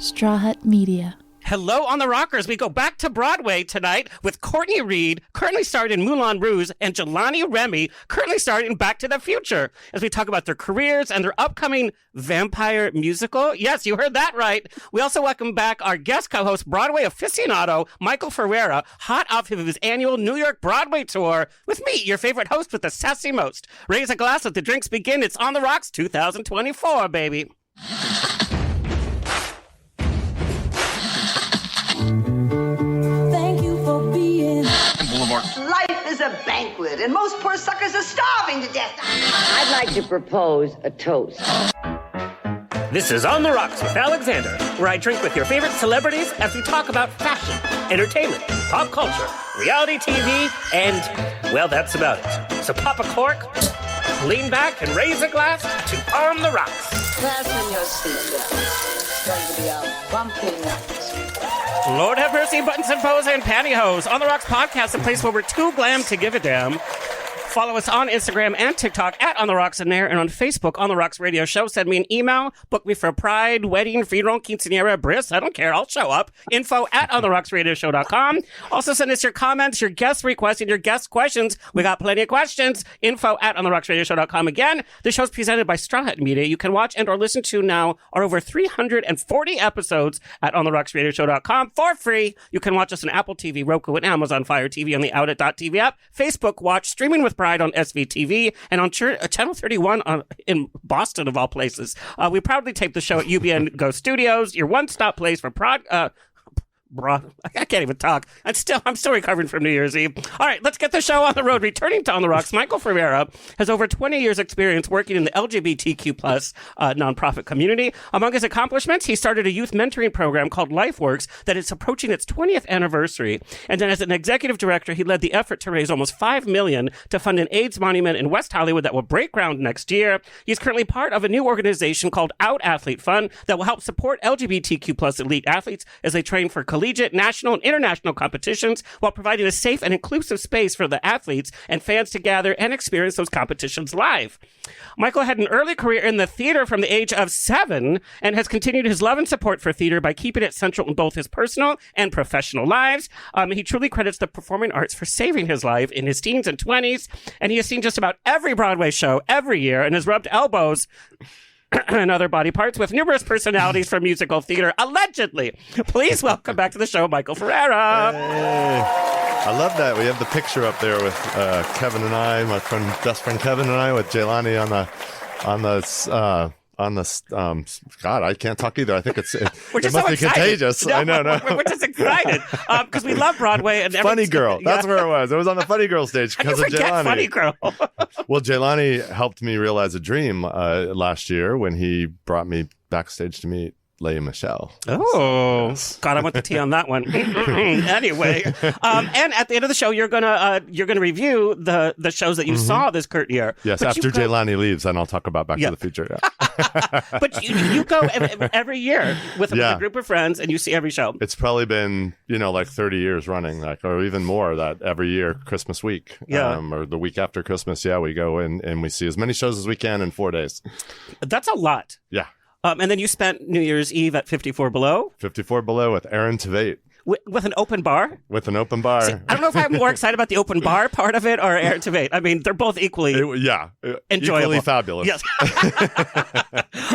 Straw Hut Media. Hello on the Rockers. We go back to Broadway tonight with Courtney Reed, currently starred in Moulin Rouge, and Jelani Remy, currently starred in Back to the Future, as we talk about their careers and their upcoming vampire musical. Yes, you heard that right. We also welcome back our guest co-host, Broadway aficionado, Michael Ferrera, hot off of his annual New York Broadway tour, with me, your favorite host with the sassy most. Raise a glass, let the drinks begin. It's On the Rocks 2024, baby. Life is a banquet, and most poor suckers are starving to death. I'd like to propose a toast. This is On the Rocks with Alexander, where I drink with your favorite celebrities as we talk about fashion, entertainment, pop culture, reality TV, and, well, that's about it. So pop a cork, lean back, and raise a glass to On the Rocks. Fasten your seatbelts. It's going to be a bumpy night. Lord have mercy, buttons and bows and pantyhose. On the Rocks podcast, a place where we're too glam to give a damn. Follow us on Instagram and TikTok at On the Rocks and there, and on Facebook, On the Rocks Radio Show. Send me an email. Book me for a pride, wedding, funeral, quinceañera, bris. I don't care. I'll show up. Info at ontherocksradioshow.com. Also send us your comments, your guest requests, and your guest questions. We got plenty of questions. Info at ontherocksradioshow.com. Again, the show's presented by Straw Hut Media. You can watch and or listen to now our over 340 episodes at ontherocksradioshow.com for free. You can watch us on Apple TV, Roku, and Amazon Fire TV on the Outlet.tv app. Facebook Watch, streaming with Pride on SVTV, and on Channel 31 in Boston, of all places. We proudly tape the show at UBN Go Studios, your one-stop place for I can't even talk. I'm still recovering from New Year's Eve. All right, let's get the show on the road. Returning to On the Rocks, Michael Ferrera has over 20 years experience working in the LGBTQ plus nonprofit community. Among his accomplishments, he started a youth mentoring program called LifeWorks that is approaching its 20th anniversary. And then as an executive director, he led the effort to raise almost $5 million to fund an AIDS monument in West Hollywood that will break ground next year. He's currently part of a new organization called Out Athlete Fund that will help support LGBTQ plus elite athletes as they train for collegiate, national, and international competitions while providing a safe and inclusive space for the athletes and fans to gather and experience those competitions live. Michael had an early career in the theater from the age of 7 and has continued his love and support for theater by keeping it central in both his personal and professional lives. He truly credits the performing arts for saving his life in his teens and 20s, and he has seen just about every Broadway show every year and has rubbed elbows and other body parts with numerous personalities from musical theater, allegedly. Please welcome back to the show, Michael Ferrera. Hey. I love that. We have the picture up there with Kevin and I, my best friend Kevin and I, with Jelani on the God, I can't talk either. I think it must be contagious. No, I know. No. We're just excited because we love Broadway. And Funny Girl. That's where it was. It was on the Funny Girl stage because of Jelani. Funny Girl. Well, Jelani helped me realize a dream last year when he brought me backstage to meet Leah Michelle. Oh, yes. God, I want the tea on that one. Anyway, and at the end of the show, you're gonna review the shows that you saw this current year. Yes, but after Jelani leaves, and I'll talk about Back to the Future. Yeah. But you go every year with a group of friends, and you see every show. It's probably been like 30 years running, or even more. That every year, Christmas week, or the week after Christmas, we go in and we see as many shows as we can in 4 days. That's a lot. Yeah. And then you spent New Year's Eve at 54 Below. 54 Below with Aaron Tveit. With an open bar? With an open bar. See, I don't know if I'm more excited about the open bar part of it or Aaron Tveit. I mean, they're both equally enjoyable. Equally fabulous. Yes.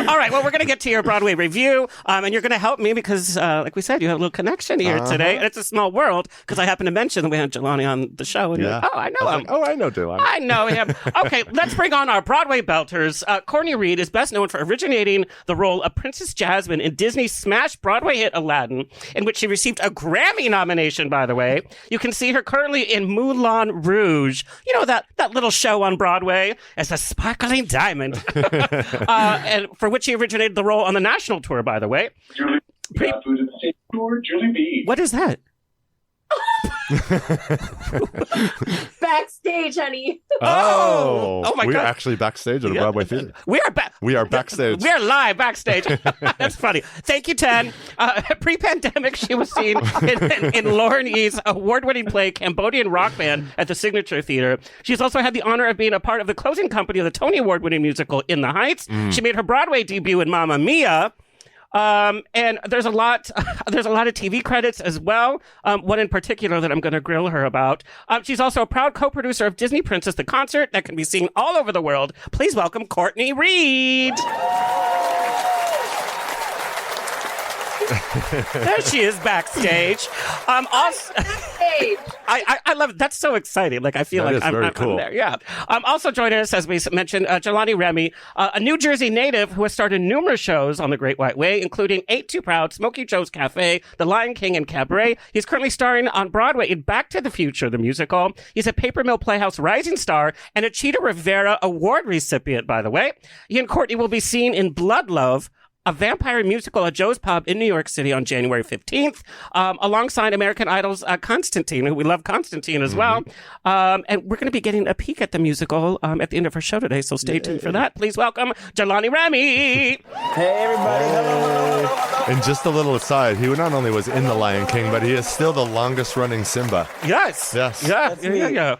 All right, well, we're going to get to your Broadway review, and you're going to help me because, like we said, you have a little connection here today, and it's a small world because I happen to mention that we had Jelani on the show, and you're like, I know him. I know Jelani. I know him. Okay, let's bring on our Broadway belters. Courtney Reed is best known for originating the role of Princess Jasmine in Disney's smash Broadway hit Aladdin, in which she received a Grammy nomination, by the way. You can see her currently in Moulin Rouge. You know, that little show on Broadway as a sparkling diamond. And for which he originated the role on the national tour, by the way. Julie B. What is that? Backstage, honey. Oh my God. We're actually backstage at a Broadway theater. We are back. We are backstage. We are live backstage. That's funny. Thank you, Ten. Pre-pandemic, she was seen in Lauren Yee's award-winning play Cambodian Rock Band at the Signature Theater. She's also had the honor of being a part of the closing company of the Tony Award-winning musical In the Heights. She made her Broadway debut in Mamma Mia. And there's a lot of TV credits as well. One in particular that I'm going to grill her about. She's also a proud co-producer of Disney Princess the Concert that can be seen all over the world. Please welcome Courtney Reed. There she is backstage. Also, I love it. That's so exciting. Like I feel that like I'm cool. there. Yeah. Also joining us, as we mentioned, Jelani Remy, a New Jersey native who has starred in numerous shows on the Great White Way, including Ain't Too Proud, Smokey Joe's Cafe, The Lion King, and Cabaret. He's currently starring on Broadway in Back to the Future, the musical. He's a Paper Mill Playhouse rising star and a Cheetah Rivera Award recipient, by the way. He and Courtney will be seen in Blood Love, a vampire musical at Joe's Pub in New York City on January 15th, alongside American Idol's Constantine, who we love Constantine as well. And we're going to be getting a peek at the musical at the end of her show today, so stay tuned for that. Please welcome Jelani Remy. Hey, everybody. Hello. And just a little aside, he not only was in The Lion King, but he is still the longest running Simba. Yes. Yes. Yeah. That's Yeah. me. Yeah.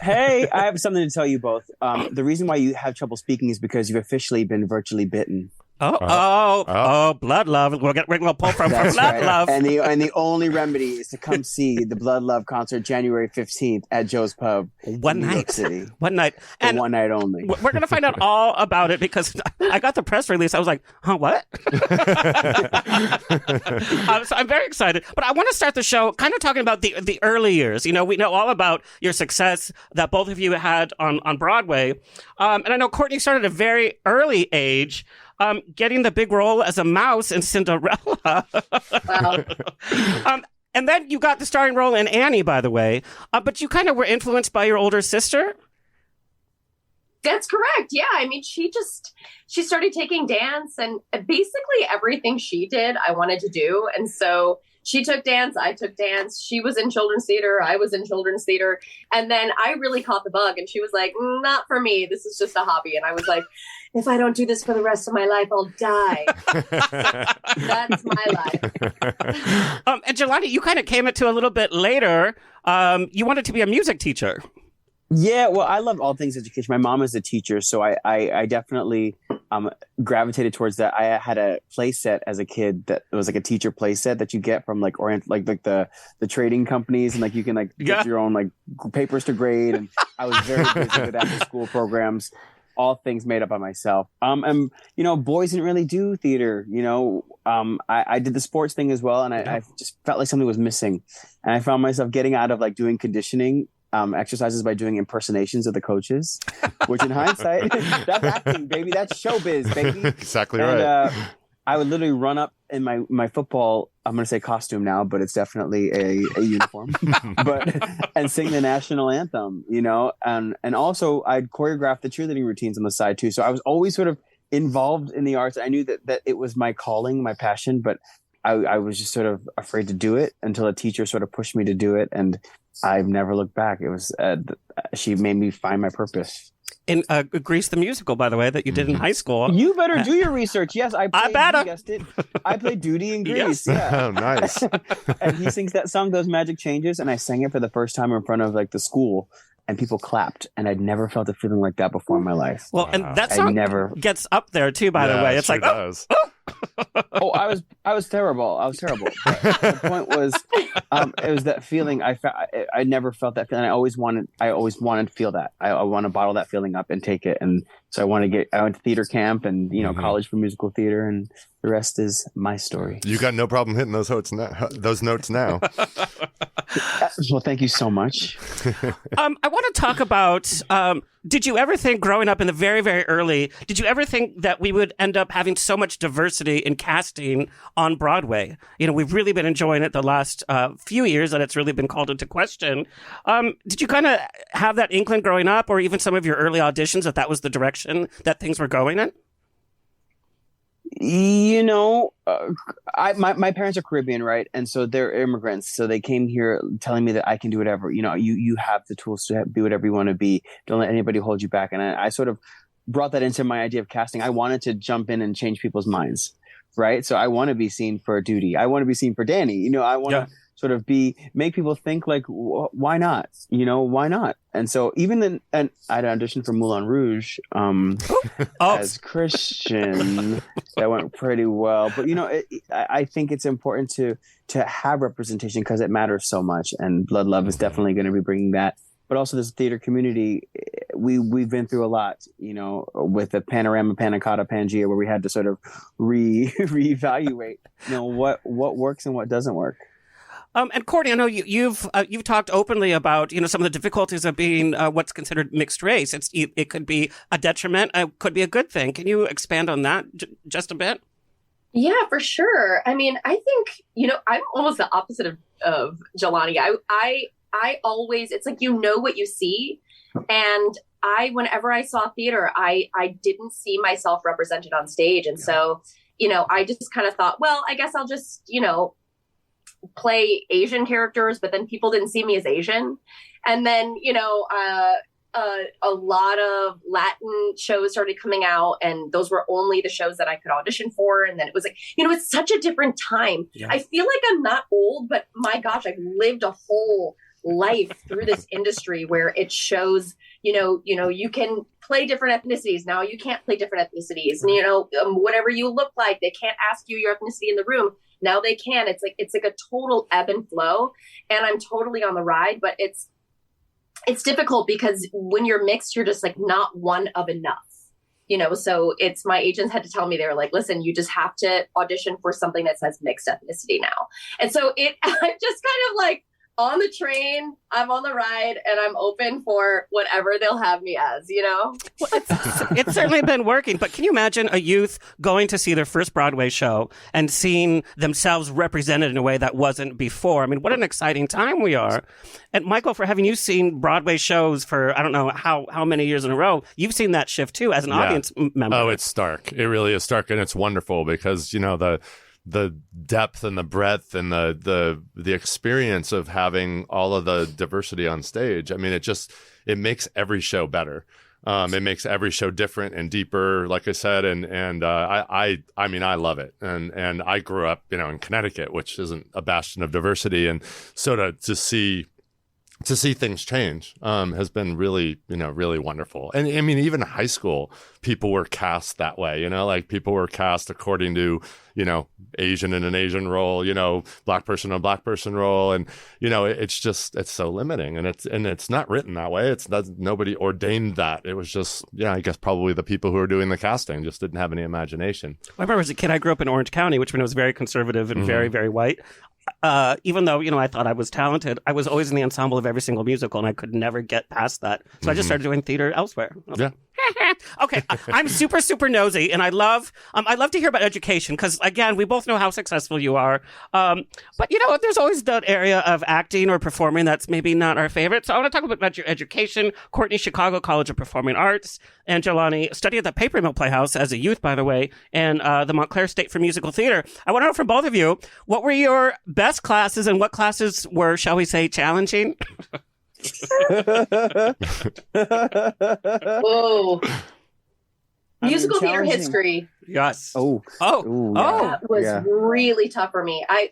Hey, I have something to tell you both. The reason why you have trouble speaking is because you've officially been virtually bitten. Blood Love. We're going to pull from That's Blood right. Love. And the only remedy is to come see the Blood Love concert January 15th at Joe's Pub in New York City. One night. And one night only. We're going to find out all about it because I got the press release. I was like, huh, what? So I'm very excited. But I want to start the show kind of talking about the early years. You know, we know all about your success that both of you had on Broadway. And I know Courtney started at a very early age. Getting the big role as a mouse in Cinderella. Wow. And then you got the starring role in Annie, by the way. But you kind of were influenced by your older sister? That's correct. Yeah. I mean, she started taking dance, and basically everything she did, I wanted to do. And so she took dance. I took dance. She was in children's theater. I was in children's theater. And then I really caught the bug, and she was like, not for me. This is just a hobby. And I was like, if I don't do this for the rest of my life, I'll die. That's my life. And Jelani, you kind of came into a little bit later. You wanted to be a music teacher. Yeah, well, I love all things education. My mom is a teacher, so I definitely gravitated towards that. I had a play set as a kid that was like a teacher play set that you get from like the trading companies, and like you can like get your own like papers to grade. And I was very busy with after school programs, all things made up by myself. And you know, boys didn't really do theater. You know, I did the sports thing as well, and I just felt like something was missing, and I found myself getting out of like doing conditioning exercises by doing impersonations of the coaches, which in hindsight, that's acting, baby. That's showbiz, baby. Exactly right. I would literally run up in my football, I'm going to say costume now, but it's definitely a uniform, and sing the national anthem, you know, and also I'd choreograph the cheerleading routines on the side too. So I was always sort of involved in the arts. I knew that it was my calling, my passion, but I was just sort of afraid to do it until a teacher sort of pushed me to do it. And I've never looked back. It was, she made me find my purpose. In Grease the musical, by the way, that you did in high school. You better do your research. Yes, I better. guessed it. I played Duty in Grease. Yes. Yeah. Oh, nice. And he sings that song, Those Magic Changes. And I sang it for the first time in front of like the school. And people clapped, and I'd never felt a feeling like that before in my life. Well, and that song gets up there too, by the way. It's like, does. Oh, I was terrible. But the point was, it was that feeling. I never felt that feeling. I always wanted to feel that. I want to bottle that feeling up and take it. And so I went to theater camp and college for musical theater, and the rest is my story. You got no problem hitting those notes now. Well, thank you so much. I want to talk about, did you ever think growing up in the very, very early, did you ever think that we would end up having so much diversity in casting on Broadway? You know, we've really been enjoying it the last few years, and it's really been called into question. Did you kind of have that inkling growing up, or even some of your early auditions, that was the direction that things were going in? You know, my parents are Caribbean, right? And so they're immigrants. So they came here telling me that I can do whatever. You know, you have the tools to be whatever you want to be. Don't let anybody hold you back. And I sort of brought that into my idea of casting. I wanted to jump in and change people's minds, right? So I want to be seen for Duty. I want to be seen for Danny. You know, I want to sort of make people think like, why not? Why not? And so even and I had an audition for Moulin Rouge as Christian. That went pretty well. But, I think it's important to have representation because it matters so much. And Blood Love is definitely going to be bringing that. But also this theater community, we've been through a lot, with the Panorama, Panacotta, Pangea, where we had to sort of reevaluate, what works and what doesn't work. And Courtney, I know you've talked openly about some of the difficulties of being what's considered mixed race. It could be a detriment, it could be a good thing. Can you expand on that just a bit? Yeah, for sure. I mean, I think I'm almost the opposite of Jelani. I always, it's like what you see, and whenever I saw theater, I didn't see myself represented on stage, and so I just kind of thought, well, I guess I'll just play Asian characters, but then people didn't see me as Asian. And then, a lot of Latin shows started coming out, and those were only the shows that I could audition for. And then it was like, it's such a different time. Yeah. I feel like I'm not old, but my gosh, I've lived a whole life through this industry where it shows, you can play different ethnicities. Now you can't play different ethnicities. And, whatever you look like, they can't ask you your ethnicity in the room. Now they can. It's like a total ebb and flow, and I'm totally on the ride, but it's difficult because when you're mixed, you're just like not one of enough, so it's, my agents had to tell me, they were like, listen, you just have to audition for something that says mixed ethnicity now. And so I'm just kind of like on the train, I'm on the ride, and I'm open for whatever they'll have me as, Well, it's certainly been working, but can you imagine a youth going to see their first Broadway show and seeing themselves represented in a way that wasn't before? I mean, what an exciting time we are. And Michael, for having you seen Broadway shows for, I don't know how many years in a row, you've seen that shift too as an audience member. Oh, it's stark. It really is stark, and it's wonderful because, the depth and the breadth and the experience of having all of the diversity on stage. I mean, it makes every show better. It makes every show different and deeper, like I said, and I mean, I love it. And I grew up, in Connecticut, which isn't a bastion of diversity, and so to see things change has been really, really wonderful. And I mean, even high school, people were cast that way, like people were cast according to, Asian in an Asian role, black person in a black person role. And, it's so limiting, and it's not written that way. Nobody ordained that. It was just, I guess probably the people who were doing the casting just didn't have any imagination. I remember as a kid, I grew up in Orange County, which was very conservative and very, very white. Even though, I thought I was talented, I was always in the ensemble of every single musical, and I could never get past that. So I just started doing theater elsewhere. Yeah. Okay, I'm super, super nosy, and I love to hear about education because, again, we both know how successful you are. But, there's always that area of acting or performing that's maybe not our favorite. So I want to talk about your education. Courtney, Chicago College of Performing Arts, and Jelani studied at the Paper Mill Playhouse as a youth, by the way, and the Montclair State for Musical Theater. I want to know from both of you, what were your best classes and what classes were, shall we say, challenging? Whoa. Musical theater history. Yes. That was really tough for me. I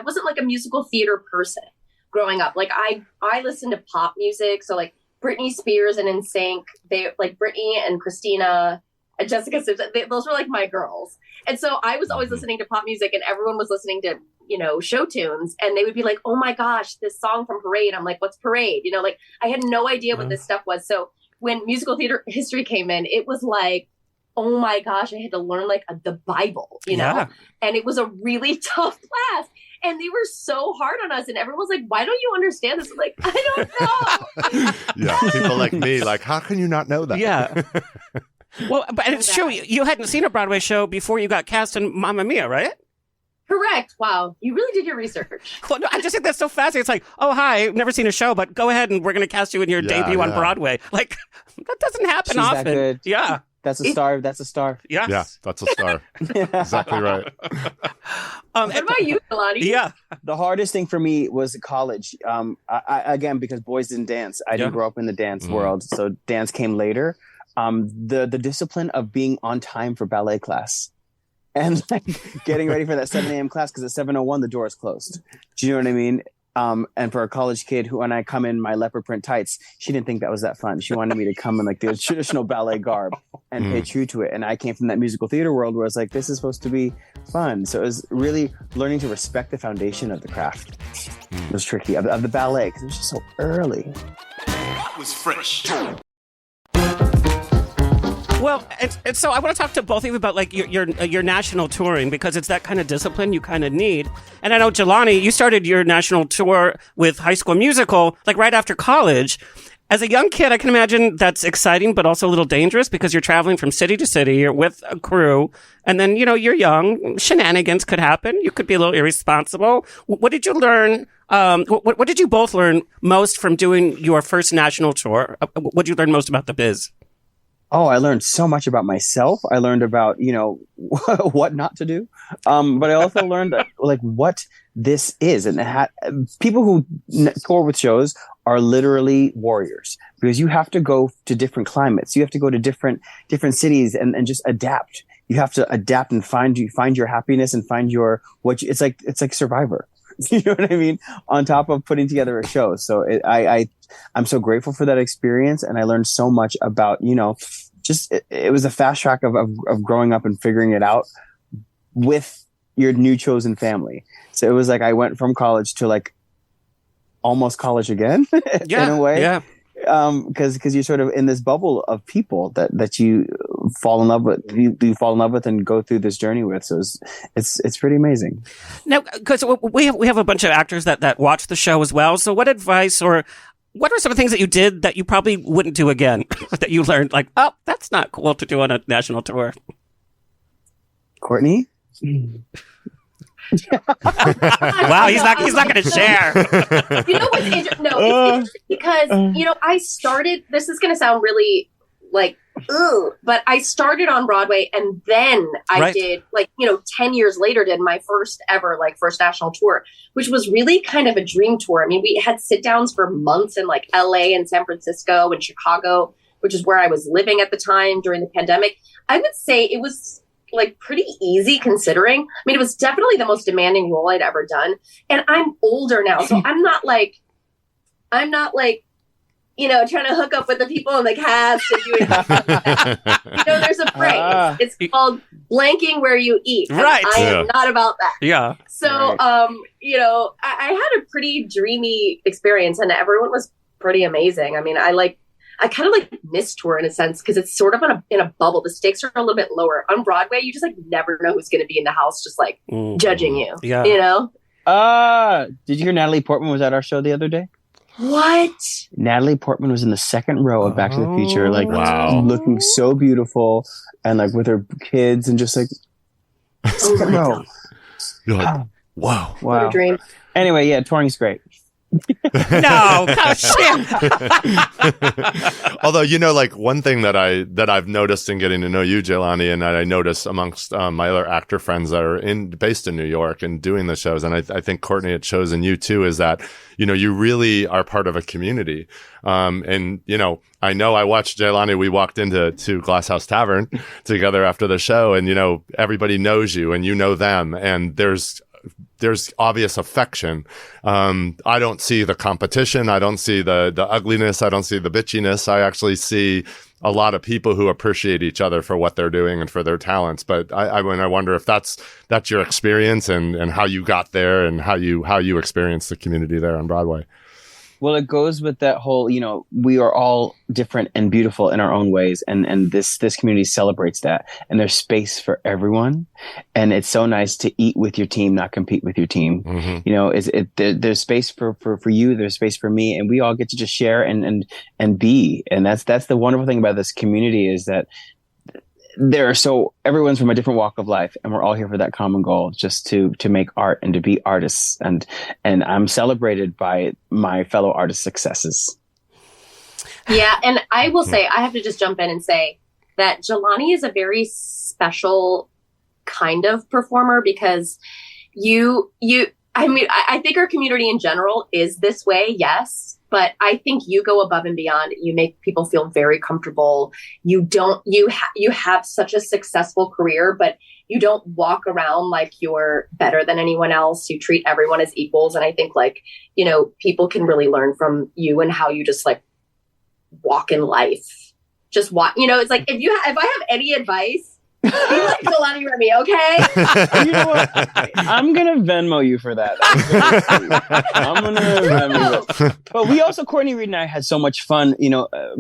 wasn't like a musical theater person growing up. Like I listened to pop music, so like Britney Spears and NSYNC, they like Britney and Christina and Jessica Simpson, those were like my girls. And so I was always listening to pop music, and everyone was listening to, show tunes, and they would be like, oh my gosh, this song from Parade. I'm like, what's Parade? Like I had no idea what this stuff was. So when musical theater history came in, it was like, oh my gosh, I had to learn like the Bible, and it was a really tough class. And they were so hard on us, and everyone was like, why don't you understand this? I'm like, I don't know. Yeah, people like me, like, how can you not know that? Yeah. Well, but it's true. You hadn't seen a Broadway show before you got cast in Mamma Mia, right? Correct. Wow. You really did your research. Well, no, I just think that's so fascinating. It's like, oh, hi, I've never seen a show, but go ahead and we're going to cast you in your debut on Broadway. Like, that doesn't happen often. That good. Yeah. That's a star. That's a star. Yes. Yeah, that's a star. Exactly right. What about you, Jelani? Yeah. The hardest thing for me was college. Again, because boys didn't dance. I didn't grow up in the dance world, so dance came later. The discipline of being on time for ballet class. and like getting ready for that 7 a.m. class because at 7:01 the door is closed. Do you know what I mean? And for a college kid when I come in my leopard print tights, she didn't think that was that fun. She wanted me to come in like the traditional ballet garb and pay true to it. And I came from that musical theater world where I was like, this is supposed to be fun. So it was really learning to respect the foundation of the craft. It was tricky, of the ballet, because it was just so early. That was fresh. Well, and so I want to talk to both of you about like your national touring, because it's that kind of discipline you kind of need. And I know, Jelani, you started your national tour with High School Musical like right after college. As a young kid, I can imagine that's exciting, but also a little dangerous because you're traveling from city to city. You're with a crew, and then you're young. Shenanigans could happen. You could be a little irresponsible. What did you learn? What did you both learn most from doing your first national tour? What did you learn most about the biz? Oh, I learned so much about myself. I learned about, what not to do. But I also learned like what this is. And people who tour with shows are literally warriors, because you have to go to different climates. You have to go to different cities and just adapt. You have to adapt and find your happiness and find it's like Survivor. You know what I mean? On top of putting together a show. So I'm so grateful for that experience. And I learned so much about, it was a fast track of growing up and figuring it out with your new chosen family. So it was like, I went from college to like almost college again in a way. Yeah. Because you're sort of in this bubble of people that you fall in love with, and go through this journey with. So it's pretty amazing. Now, because we have a bunch of actors that watch the show as well. So what advice or what are some of the things that you did that you probably wouldn't do again that you learned like, oh, that's not cool to do on a national tour? Courtney? Wow, he's not going to share. You know what's interesting? No, it's interesting because I started. This is going to sound really like, but I started on Broadway, and then I did 10 years later did my first ever first national tour, which was really kind of a dream tour. I mean, we had sit downs for months in like LA and San Francisco and Chicago, which is where I was living at the time during the pandemic. I would say it was pretty easy considering. I mean, it was definitely the most demanding role I'd ever done. And I'm older now, so I'm not like, trying to hook up with the people in the cast and doing there's a phrase. It's called blanking where you eat. Right. I am not about that. Yeah. So, I had a pretty dreamy experience, and everyone was pretty amazing. I mean, I kind of miss tour in a sense because it's sort of in a bubble. The stakes are a little bit lower. On Broadway, you just never know who's going to be in the house just judging you. Yeah. Did you hear Natalie Portman was at our show the other day? What? Natalie Portman was in the second row of Back to the Future, wow, looking so beautiful and with her kids and just second row. You're like, wow. What a dream. Anyway, yeah, touring's great. No, gosh. Although, one thing that I've noticed in getting to know you, Jelani, and that I notice amongst my other actor friends that are based in New York and doing the shows, and I think Courtney had chosen you too, is that, you really are part of a community. And, I know I watched Jelani, we walked into Glass House Tavern together after the show, and, everybody knows you and you know them, and there's obvious affection. I don't see the competition. I don't see the ugliness. I don't see the bitchiness. I actually see a lot of people who appreciate each other for what they're doing and for their talents. But I wonder if that's your experience and how you got there and how you experienced the community there on Broadway. Well, it goes with that whole, we are all different and beautiful in our own ways. And this community celebrates that. And there's space for everyone. And it's so nice to eat with your team, not compete with your team. Mm-hmm. There's space for you. There's space for me. And we all get to just share and be. And that's the wonderful thing about this community is that everyone's from a different walk of life, and we're all here for that common goal, just to make art and to be artists. And I'm celebrated by my fellow artists' successes. Yeah. And I will say, I have to just jump in and say that Jelani is a very special kind of performer because I think our community in general is this way. Yes. but I think you go above and beyond. You make people feel very comfortable. You have such a successful career, but you don't walk around like you're better than anyone else. You treat everyone as equals. And I think like, people can really learn from you and how you just like walk in life. Just walk, it's like, if I have any advice, be like Jelani Remy, okay? You know what? I'm gonna Venmo you for that. I'm gonna Venmo you. But we also, Courtney Reed and I had so much fun,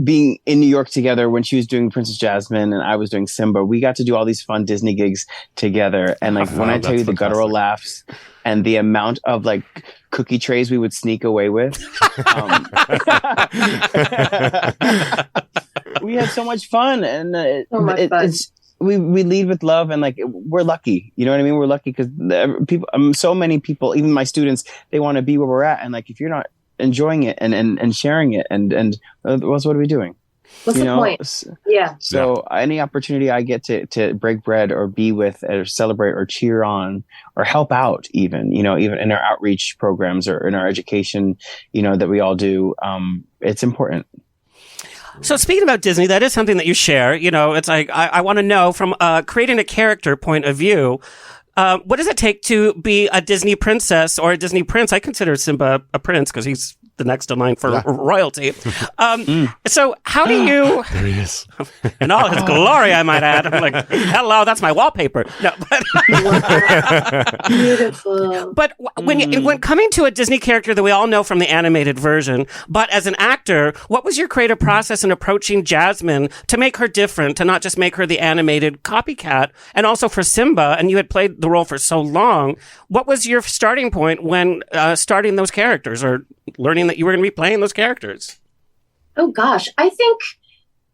being in New York together when she was doing Princess Jasmine and I was doing Simba. We got to do all these fun Disney gigs together. And like when I tell you the guttural laughs and the amount of like cookie trays we would sneak away with. We had so much fun, and it's we lead with love, and like we're lucky, you know what I mean? We're lucky because people, so many people, even my students, they want to be where we're at, and like if you're not enjoying it and sharing it, and what are we doing? What's the point? Yeah. So any opportunity I get to break bread or be with or celebrate or cheer on or help out, even even in our outreach programs or in our education, that we all do, it's important. So speaking about Disney, that is something that you share. It's like I want to know from creating a character point of view, what does it take to be a Disney princess or a Disney prince? I consider Simba a prince because he's the next in line for royalty. So how do you... There he is. In all his glory, I might add. I'm like, hello, that's my wallpaper. No, but... Beautiful. But when coming to a Disney character that we all know from the animated version, but as an actor, what was your creative process in approaching Jasmine to make her different, to not just make her the animated copycat, and also for Simba, and you had played the role for so long, what was your starting point when starting those characters or learning that you were going to be playing those characters? Oh gosh, I think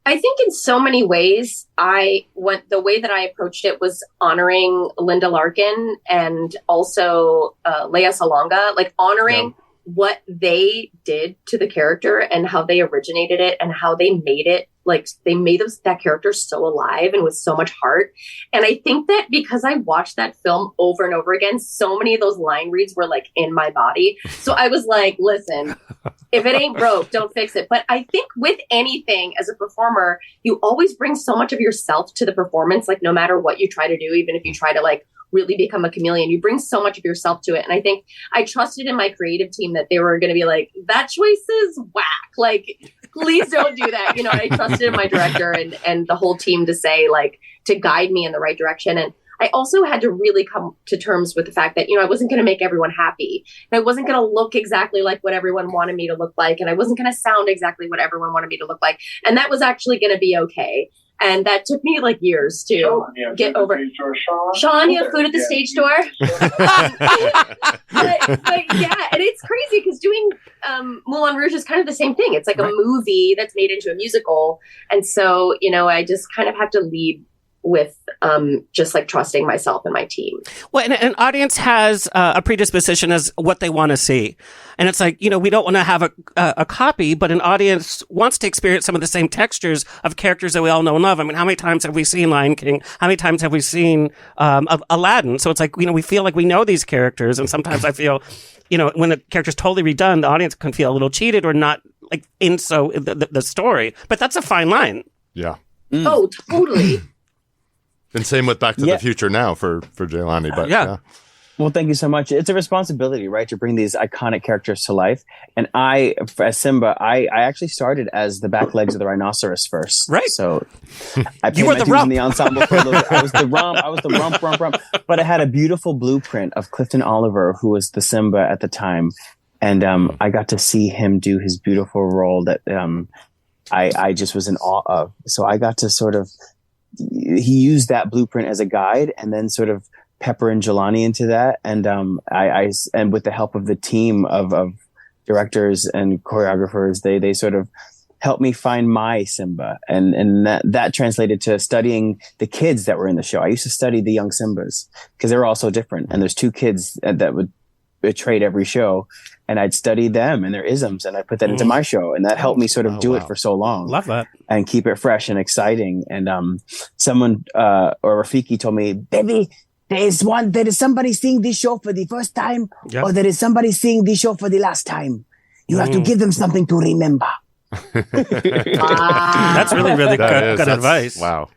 in so many ways, the way that I approached it was honoring Linda Larkin and also Lea Salonga, like honoring what they did to the character and how they originated it and how they made it. Like they made that character so alive and with so much heart. And I think that because I watched that film over and over again, so many of those line reads were like in my body. So I was like, listen, if it ain't broke, don't fix it. But I think with anything as a performer, you always bring so much of yourself to the performance, like no matter what you try to do, even if you try to like really become a chameleon, you bring so much of yourself to it. And I think I trusted in my creative team that they were going to be like, that choice is whack. Like, please don't do that. I trusted in my director and the whole team to say, like, to guide me in the right direction. And I also had to really come to terms with the fact that, I wasn't going to make everyone happy. And I wasn't going to look exactly like what everyone wanted me to look like. And I wasn't going to sound exactly what everyone wanted me to look like. And that was actually going to be okay. And that took me like years to get over. Sean, you have food at the stage door? but yeah, and it's crazy because doing Moulin Rouge is kind of the same thing. It's like a movie that's made into a musical. And so, I just kind of have to lead with just like trusting myself and my team. Well, and an audience has a predisposition as what they want to see. And it's like, we don't want to have a copy, but an audience wants to experience some of the same textures of characters that we all know and love. I mean, how many times have we seen Lion King? How many times have we seen Aladdin? So it's like, we feel like we know these characters. And sometimes I feel, when the character's totally redone, the audience can feel a little cheated or not like in the story. But that's a fine line. Yeah. Oh, totally. And same with Back to the Future now for Jelani. But yeah. Well, thank you so much. It's a responsibility, right, to bring these iconic characters to life. And as Simba, I actually started as the back legs of the rhinoceros first. Right. So I played my dues in the ensemble for a little bit. I was the rump. But I had a beautiful blueprint of Clifton Oliver, who was the Simba at the time. And I got to see him do his beautiful role that I just was in awe of. So I got to sort of, he used that blueprint as a guide and then sort of pepper and Jelani into that. And and with the help of the team of directors and choreographers, they sort of helped me find my Simba. And that translated to studying the kids that were in the show. I used to study the young Simbas because they were all so different. And there's two kids that would trade every show. And I'd study them and their isms, and I put that into my show, and that helped me sort of do it for so long. Love that, and keep it fresh and exciting. And someone or Rafiki told me, "Baby, there is somebody seeing this show for the first time, or there is somebody seeing this show for the last time. You have to give them something to remember. That's really, really good advice. Wow.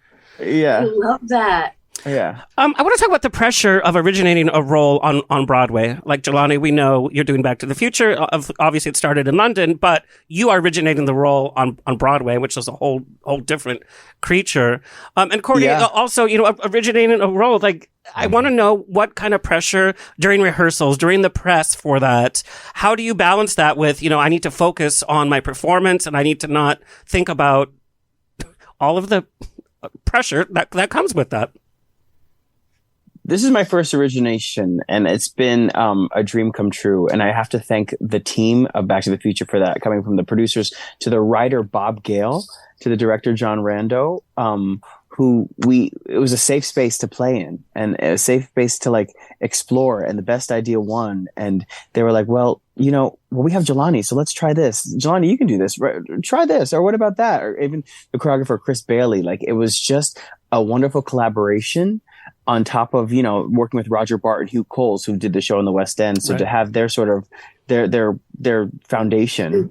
Yeah. I love that. Yeah. I want to talk about the pressure of originating a role on Broadway. Like Jelani, we know you're doing Back to the Future. Obviously, it started in London, but you are originating the role on Broadway, which is a whole different creature. And Courtney, also, originating a role, like, I want to know what kind of pressure during rehearsals, during the press for that. How do you balance that with, I need to focus on my performance and I need to not think about all of the pressure that comes with that? This is my first origination, and it's been a dream come true. And I have to thank the team of Back to the Future for that, coming from the producers to the writer, Bob Gale, to the director, John Rando, it was a safe space to play in and a safe space to like explore, and the best idea won. And they were like, well, we have Jelani, so let's try this. Jelani, you can do this. Try this. Or what about that? Or even the choreographer, Chris Bailey. Like, it was just a wonderful collaboration on top of, working with Roger Bart and Hugh Coles, who did the show in the West End. So right. To have their sort of their foundation,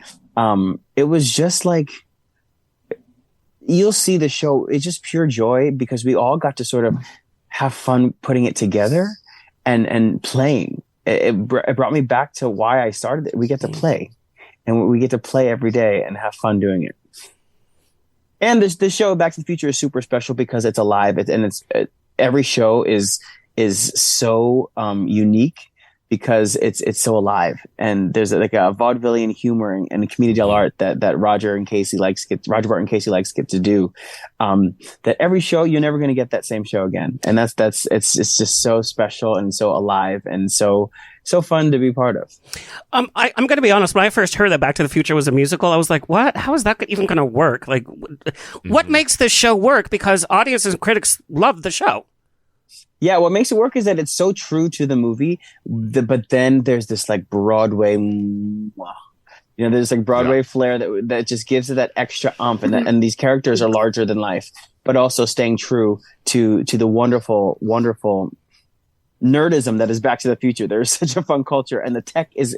it was just like, you'll see the show. It's just pure joy because we all got to sort of have fun putting it together and playing. It brought me back to why I started it. We get to play, and we get to play every day and have fun doing it. And this show, Back to the Future, is super special because it's alive. Every show is so unique because it's so alive, and there's like a vaudevillian humor and a commedia dell'arte that Roger Bart and Casey likes get to do. That every show you're never going to get that same show again, and it's just so special and so alive and so fun to be part of. I'm going to be honest. When I first heard that Back to the Future was a musical, I was like, "What? How is that even going to work? Like, what makes this show work?" Because audiences and critics love the show. Yeah, what makes it work is that it's so true to the movie, but then there's this like Broadway, there's like Broadway flair that just gives it that extra oomph, and these characters are larger than life, but also staying true to the wonderful, wonderful nerdism that is Back to the Future. There's such a fun culture, and the tech is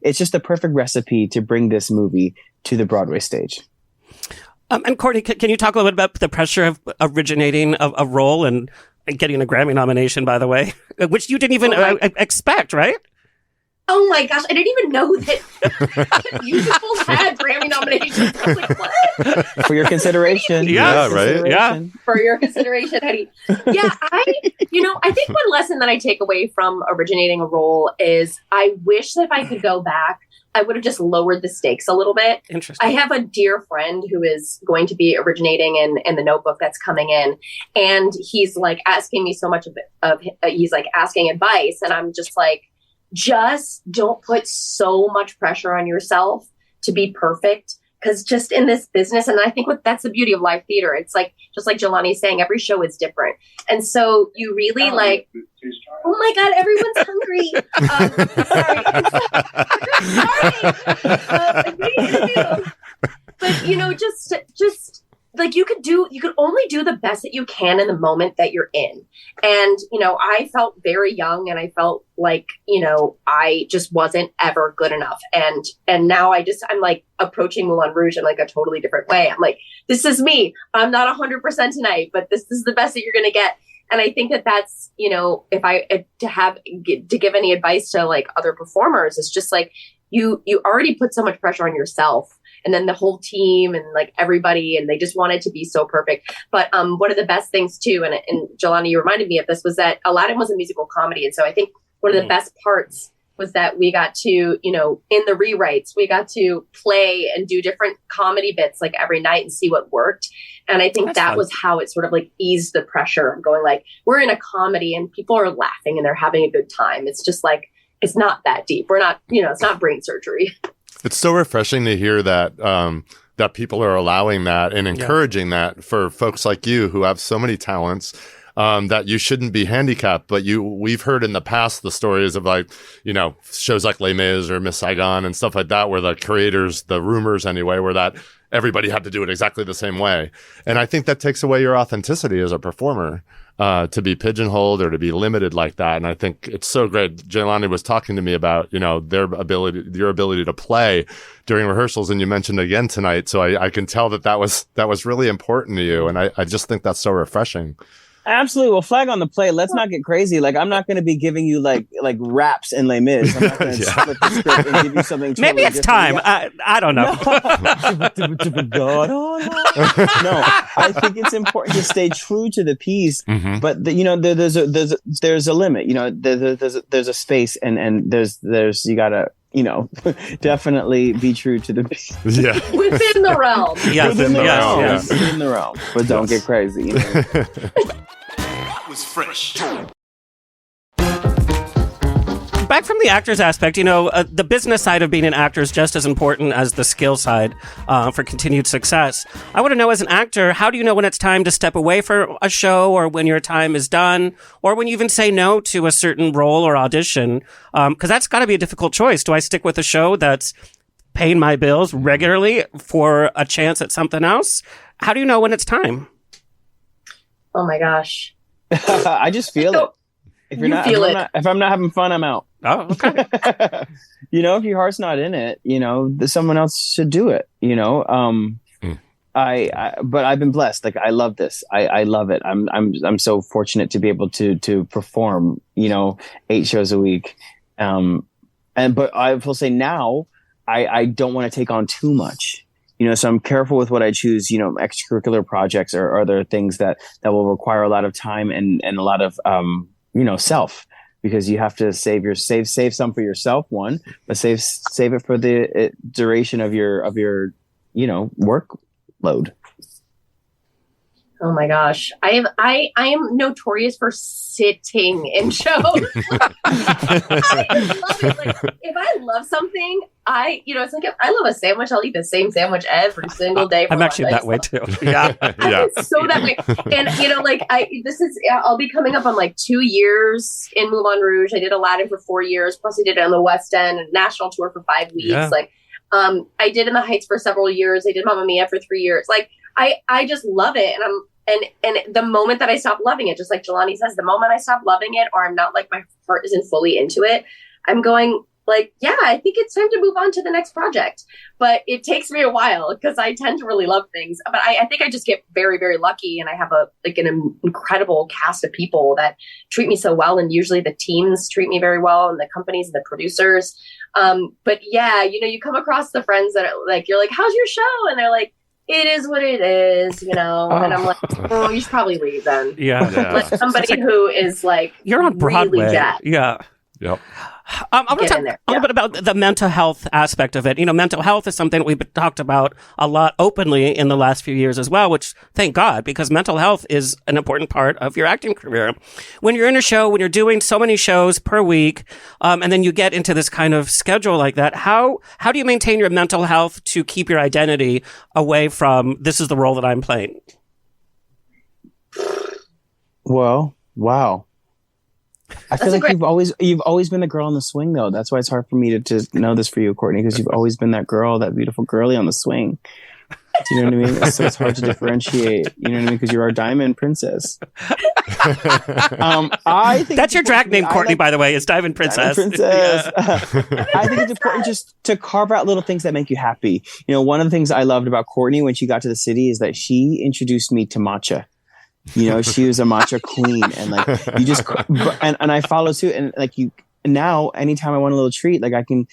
it's just the perfect recipe to bring this movie to the Broadway stage. And Courtney, can you talk a little bit about the pressure of originating a role and getting a Grammy nomination, by the way, which you didn't even expect, right? Oh my gosh, I didn't even know that musicals had Grammy nominations. I was like, what? For your consideration. Yeah, right? Yeah. For your consideration, honey. Yeah, I think one lesson that I take away from originating a role is I wish that if I could go back, I would have just lowered the stakes a little bit. Interesting. I have a dear friend who is going to be originating in the Notebook that's coming in, and he's like asking me so much he's like asking advice, and I'm just like, just don't put so much pressure on yourself to be perfect, because just in this business, and I think that's the beauty of live theater. It's like, just like Jelani is saying, every show is different, and so you really oh my God, everyone's hungry. Sorry. But just like you could only do the best that you can in the moment that you're in. And, I felt very young, and I felt like, I just wasn't ever good enough. And now I'm like approaching Moulin Rouge in like a totally different way. I'm like, this is me. I'm not 100% tonight, but this is the best that you're going to get. And I think that's, if I to give any advice to like other performers, it's just like, you already put so much pressure on yourself, and then the whole team and like everybody, and they just want it to be so perfect. But one of the best things too, and Jelani, you reminded me of this, was that Aladdin was a musical comedy. And so I think one of the best parts was that we got to, in the rewrites, we got to play and do different comedy bits like every night and see what worked. And I think that was how it sort of like eased the pressure of going like, we're in a comedy and people are laughing and they're having a good time. It's just like, it's not that deep. We're not, it's not brain surgery. It's so refreshing to hear that that people are allowing that and encouraging that for folks like you who have so many talents. that you shouldn't be handicapped. But we've heard in the past the stories of like, you know, shows like Les Mis or Miss Saigon and stuff like that, where the creators, the rumors anyway, were that everybody had to do it exactly the same way. And I think that takes away your authenticity as a performer, to be pigeonholed or to be limited like that. And I think it's so great. Jelani was talking to me about, you know, your ability to play during rehearsals. And you mentioned again tonight. So I can tell that was really important to you. And I just think that's so refreshing. Absolutely. Well, flag on the play. Let's not get crazy. Like, I'm not going to be giving you like raps in Les Mis. I'm not going to split the script and give you something totally Maybe it's different. time. I don't know. No, I think it's important to stay true to the piece, but there's a limit. You know, there's a space, and there's you gotta, you know, definitely be true to the piece. Yeah, within the realm. Yes, Within the realm. yes. Within the realm, but don't get crazy. You know? That was fresh. Back from the actor's aspect, you know, the business side of being an actor is just as important as the skill side for continued success. I want to know, as an actor, how do you know when it's time to step away for a show, or when your time is done, or when you even say no to a certain role or audition? Because that's got to be a difficult choice. Do I stick with a show that's paying my bills regularly for a chance at something else? How do you know when it's time? Oh my gosh. I just feel it. If I'm not having fun, I'm out. Oh, okay. You know, if your heart's not in it, you know, someone else should do it. You know, but I've been blessed. Like, I love this. I love it. I'm so fortunate to be able to perform, you know, 8 shows a week. But I will say now, I don't want to take on too much. You know, so I'm careful with what I choose. You know, extracurricular projects or other things that will require a lot of time and a lot of you know, self, because you have to save some for yourself, one, but save it for the duration of your you know, workload. Oh my gosh. I am notorious for sitting in shows. I love it. Like, if I love something, it's like, if I love a sandwich, I'll eat the same sandwich every single day. I'm actually that way too. Yeah. I'm so that way. And, you know, like I'll be coming up on like 2 years in Moulin Rouge. I did Aladdin for 4 years. Plus I did it on the West End, a national tour for 5 weeks. Yeah. Like, I did In the Heights for several years. I did Mamma Mia for 3 years. Like, I just love it. And the moment that I stop loving it, just like Jelani says, the moment I stop loving it, or I'm not, like, my heart isn't fully into it, I'm going like, yeah, I think it's time to move on to the next project. But it takes me a while because I tend to really love things. But I think I just get very, very lucky. And I have an incredible cast of people that treat me so well. And usually the teams treat me very well, and the companies and the producers. But yeah, you know, you come across the friends that are like, you're like, how's your show? And they're like, it is what it is, you know. And I'm like, oh, you should probably leave then. Yeah. Like somebody who is like, you're on Broadway. Really jacked. Yeah. Yep. I want to talk a little bit about the mental health aspect of it. You know, mental health is something we've talked about a lot openly in the last few years as well, which thank God, because mental health is an important part of your acting career. When you're in a show, when you're doing so many shows per week, and then you get into this kind of schedule like that, how do you maintain your mental health to keep your identity away from, this is the role that I'm playing? Well, wow. I feel like you've always been the girl on the swing, though. That's why it's hard for me to know this for you, Courtney, because you've always been that girl, that beautiful girlie on the swing. Do you know what I mean? So it's hard to differentiate. You know what I mean? Because you're our diamond princess. I think that's your drag name, Courtney, by the way, is Diamond Princess. Diamond Princess. I think it's important just to carve out little things that make you happy. You know, one of the things I loved about Courtney when she got to the city is that she introduced me to matcha. You know, she was a matcha queen, and like you just and I follow suit, and like you now, anytime I want a little treat, like I can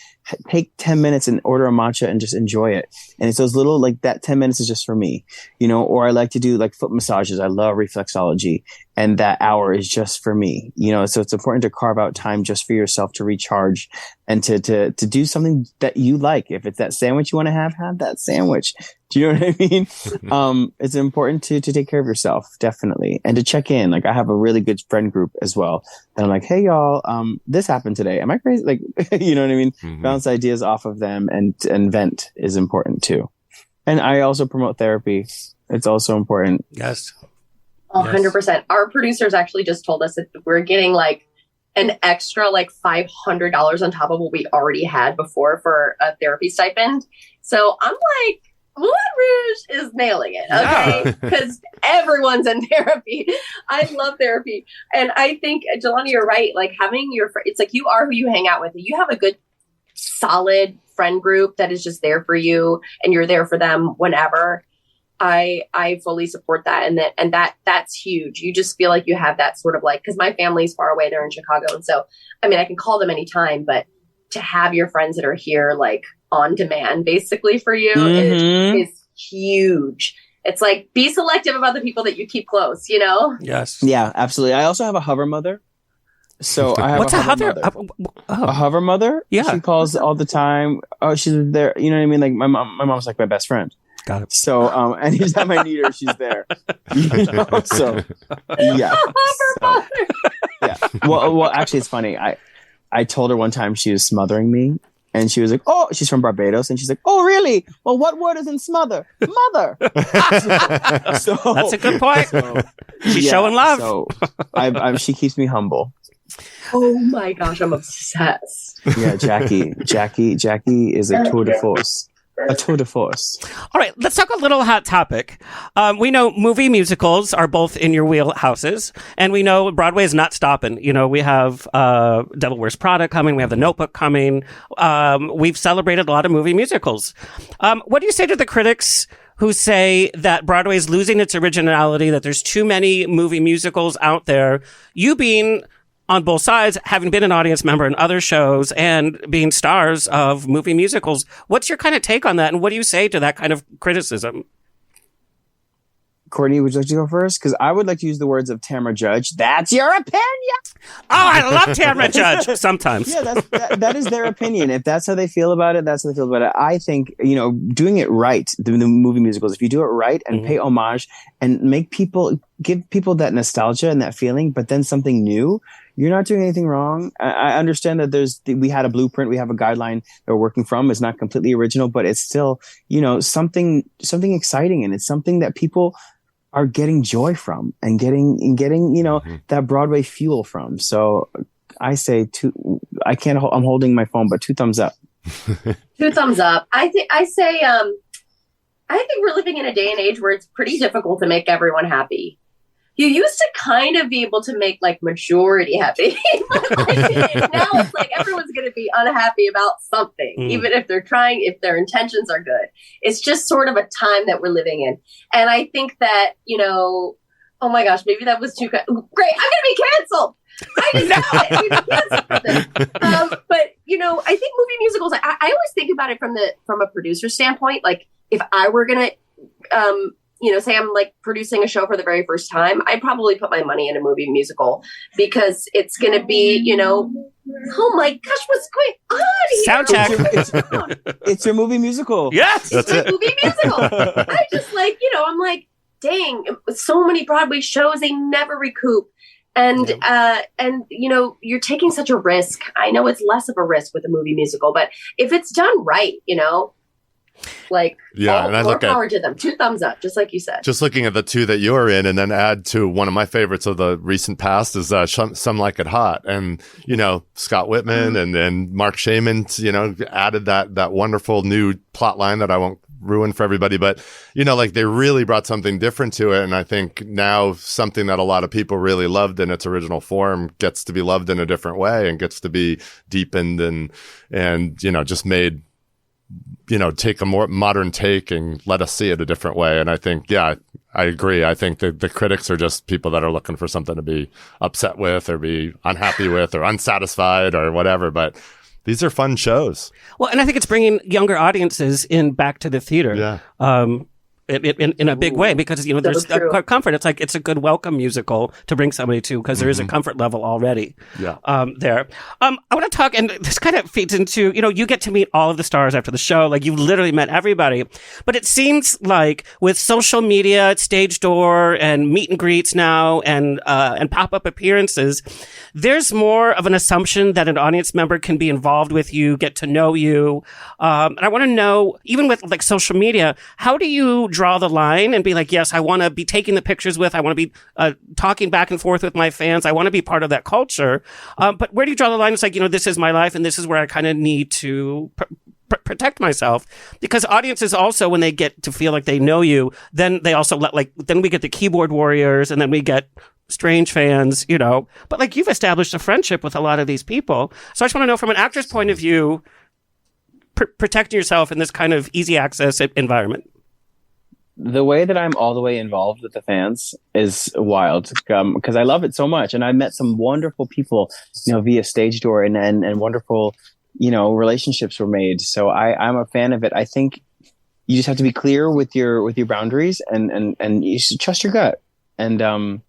take 10 minutes and order a matcha and just enjoy it. And it's those little, like that 10 minutes is just for me, you know, or I like to do like foot massages. I love reflexology, and that hour is just for me, you know. So it's important to carve out time just for yourself to recharge and to do something that you like. If it's that sandwich you want to have that sandwich. Do you know what I mean? It's important to take care of yourself, definitely. And to check in. Like I have a really good friend group as well. And I'm like, hey y'all, this happened today. Am I crazy? Like, you know what I mean? Mm-hmm. Bounce ideas off of them and vent is important too. And I also promote therapy. It's also important. Yes. 100%. Our producers actually just told us that we're getting like an extra like $500 on top of what we already had before for a therapy stipend. So I'm like, Moulin Rouge is nailing it, okay? Because everyone's in therapy. I love therapy. And I think, Jelani, you're right. Like having it's like you are who you hang out with. You have a good, solid friend group that is just there for you and you're there for them whenever. I fully support that. And that's huge. You just feel like you have that sort of like, because my family's far away, they're in Chicago. And so, I mean, I can call them anytime, but to have your friends that are here, like on demand, basically for you is huge. It's like, be selective about the people that you keep close, you know? Yes. Yeah, absolutely. I also have a hover mother. So I have What's a hover mother. A hover mother? Yeah. She calls all the time. Oh, she's there. You know what I mean? Like my mom's like my best friend. Got it. So, anytime I need her, she's there. You know? So, yeah. So, yeah. Well, actually, it's funny. I told her one time she was smothering me, and she was like, "Oh, she's from Barbados," and she's like, "Oh, really? Well, what word is in smother? Mother." so That's a good point. So, She's showing love. So, she keeps me humble. Oh my gosh, I'm obsessed. Yeah, Jackie is a tour de force. A tour de force. All right, let's talk a little hot topic. We know movie musicals are both in your wheelhouses, and we know Broadway is not stopping. You know, we have Devil Wears Prada coming, we have The Notebook coming. We've celebrated a lot of movie musicals. What do you say to the critics who say that Broadway is losing its originality, that there's too many movie musicals out there? You being on both sides, having been an audience member in other shows and being stars of movie musicals, what's your kind of take on that? And what do you say to that kind of criticism? Courtney, would you like to go first? Because I would like to use the words of Tamra Judge. That's your opinion. Oh, I love Tamra Judge sometimes. Yeah, that is their opinion. If that's how they feel about it, that's how they feel about it. I think, doing it right, the movie musicals, if you do it right and pay homage and give people that nostalgia and that feeling, but then something new, you're not doing anything wrong. I understand that we had a blueprint, we have a guideline that we're working from. It's not completely original, but it's still, something exciting, and it's something that people are getting joy from and getting that Broadway fuel from. So I say I'm holding my phone, but 2 thumbs up. 2 thumbs up. I think we're living in a day and age where it's pretty difficult to make everyone happy. You used to kind of be able to make like majority happy. Now it's like everyone's going to be unhappy about something, even if if their intentions are good. It's just sort of a time that we're living in. And I think that, oh my gosh, maybe that was too great. I'm going to be canceled. I just know it. I'm canceled for this. But, I think movie musicals, I always think about it from a producer standpoint. Like if I were going to, say I'm like producing a show for the very first time, I'd probably put my money in a movie musical because it's going to be, oh my gosh, what's going on here? Soundcheck. It's your movie musical. Yes. It's my movie musical. I just like, I'm like, dang, so many Broadway shows, they never recoup. And you're taking such a risk. I know it's less of a risk with a movie musical, but if it's done right, and I look power to them. 2 thumbs up, just like you said. Just looking at the 2 that you're in, and then add to one of my favorites of the recent past is Some Like It Hot, and Scott Whitman and Mark Shaman, added that wonderful new plot line that I won't ruin for everybody, but they really brought something different to it, and I think now something that a lot of people really loved in its original form gets to be loved in a different way and gets to be deepened and just made. Take a more modern take and let us see it a different way. And I think, I agree. I think the critics are just people that are looking for something to be upset with or be unhappy with or unsatisfied or whatever. But these are fun shows. Well, and I think it's bringing younger audiences back to the theater. Yeah. In a big way, because there's a comfort. It's like it's a good welcome musical to bring somebody to, because there is a comfort level already. Yeah. There. I want to talk, and this kind of feeds into you get to meet all of the stars after the show. Like you literally met everybody, but it seems like with social media, stage door, and meet and greets now, and pop up appearances, there's more of an assumption that an audience member can be involved with you, get to know you, and I want to know, even with like social media, how do you draw the line and be like, yes, I want to be taking the pictures with, I want to be talking back and forth with my fans. I want to be part of that culture. But where do you draw the line? It's like, this is my life and this is where I kind of need to protect myself, because audiences also, when they get to feel like they know you, then they also then we get the keyboard warriors and then we get strange fans, but like you've established a friendship with a lot of these people. So I just want to know, from an actor's point of view, protecting yourself in this kind of easy access environment. The way that I'm all the way involved with the fans is wild, because I love it so much. And I met some wonderful people, via Stage Door, and wonderful, relationships were made. So I'm a fan of it. I think you just have to be clear with your boundaries, and you should trust your gut. And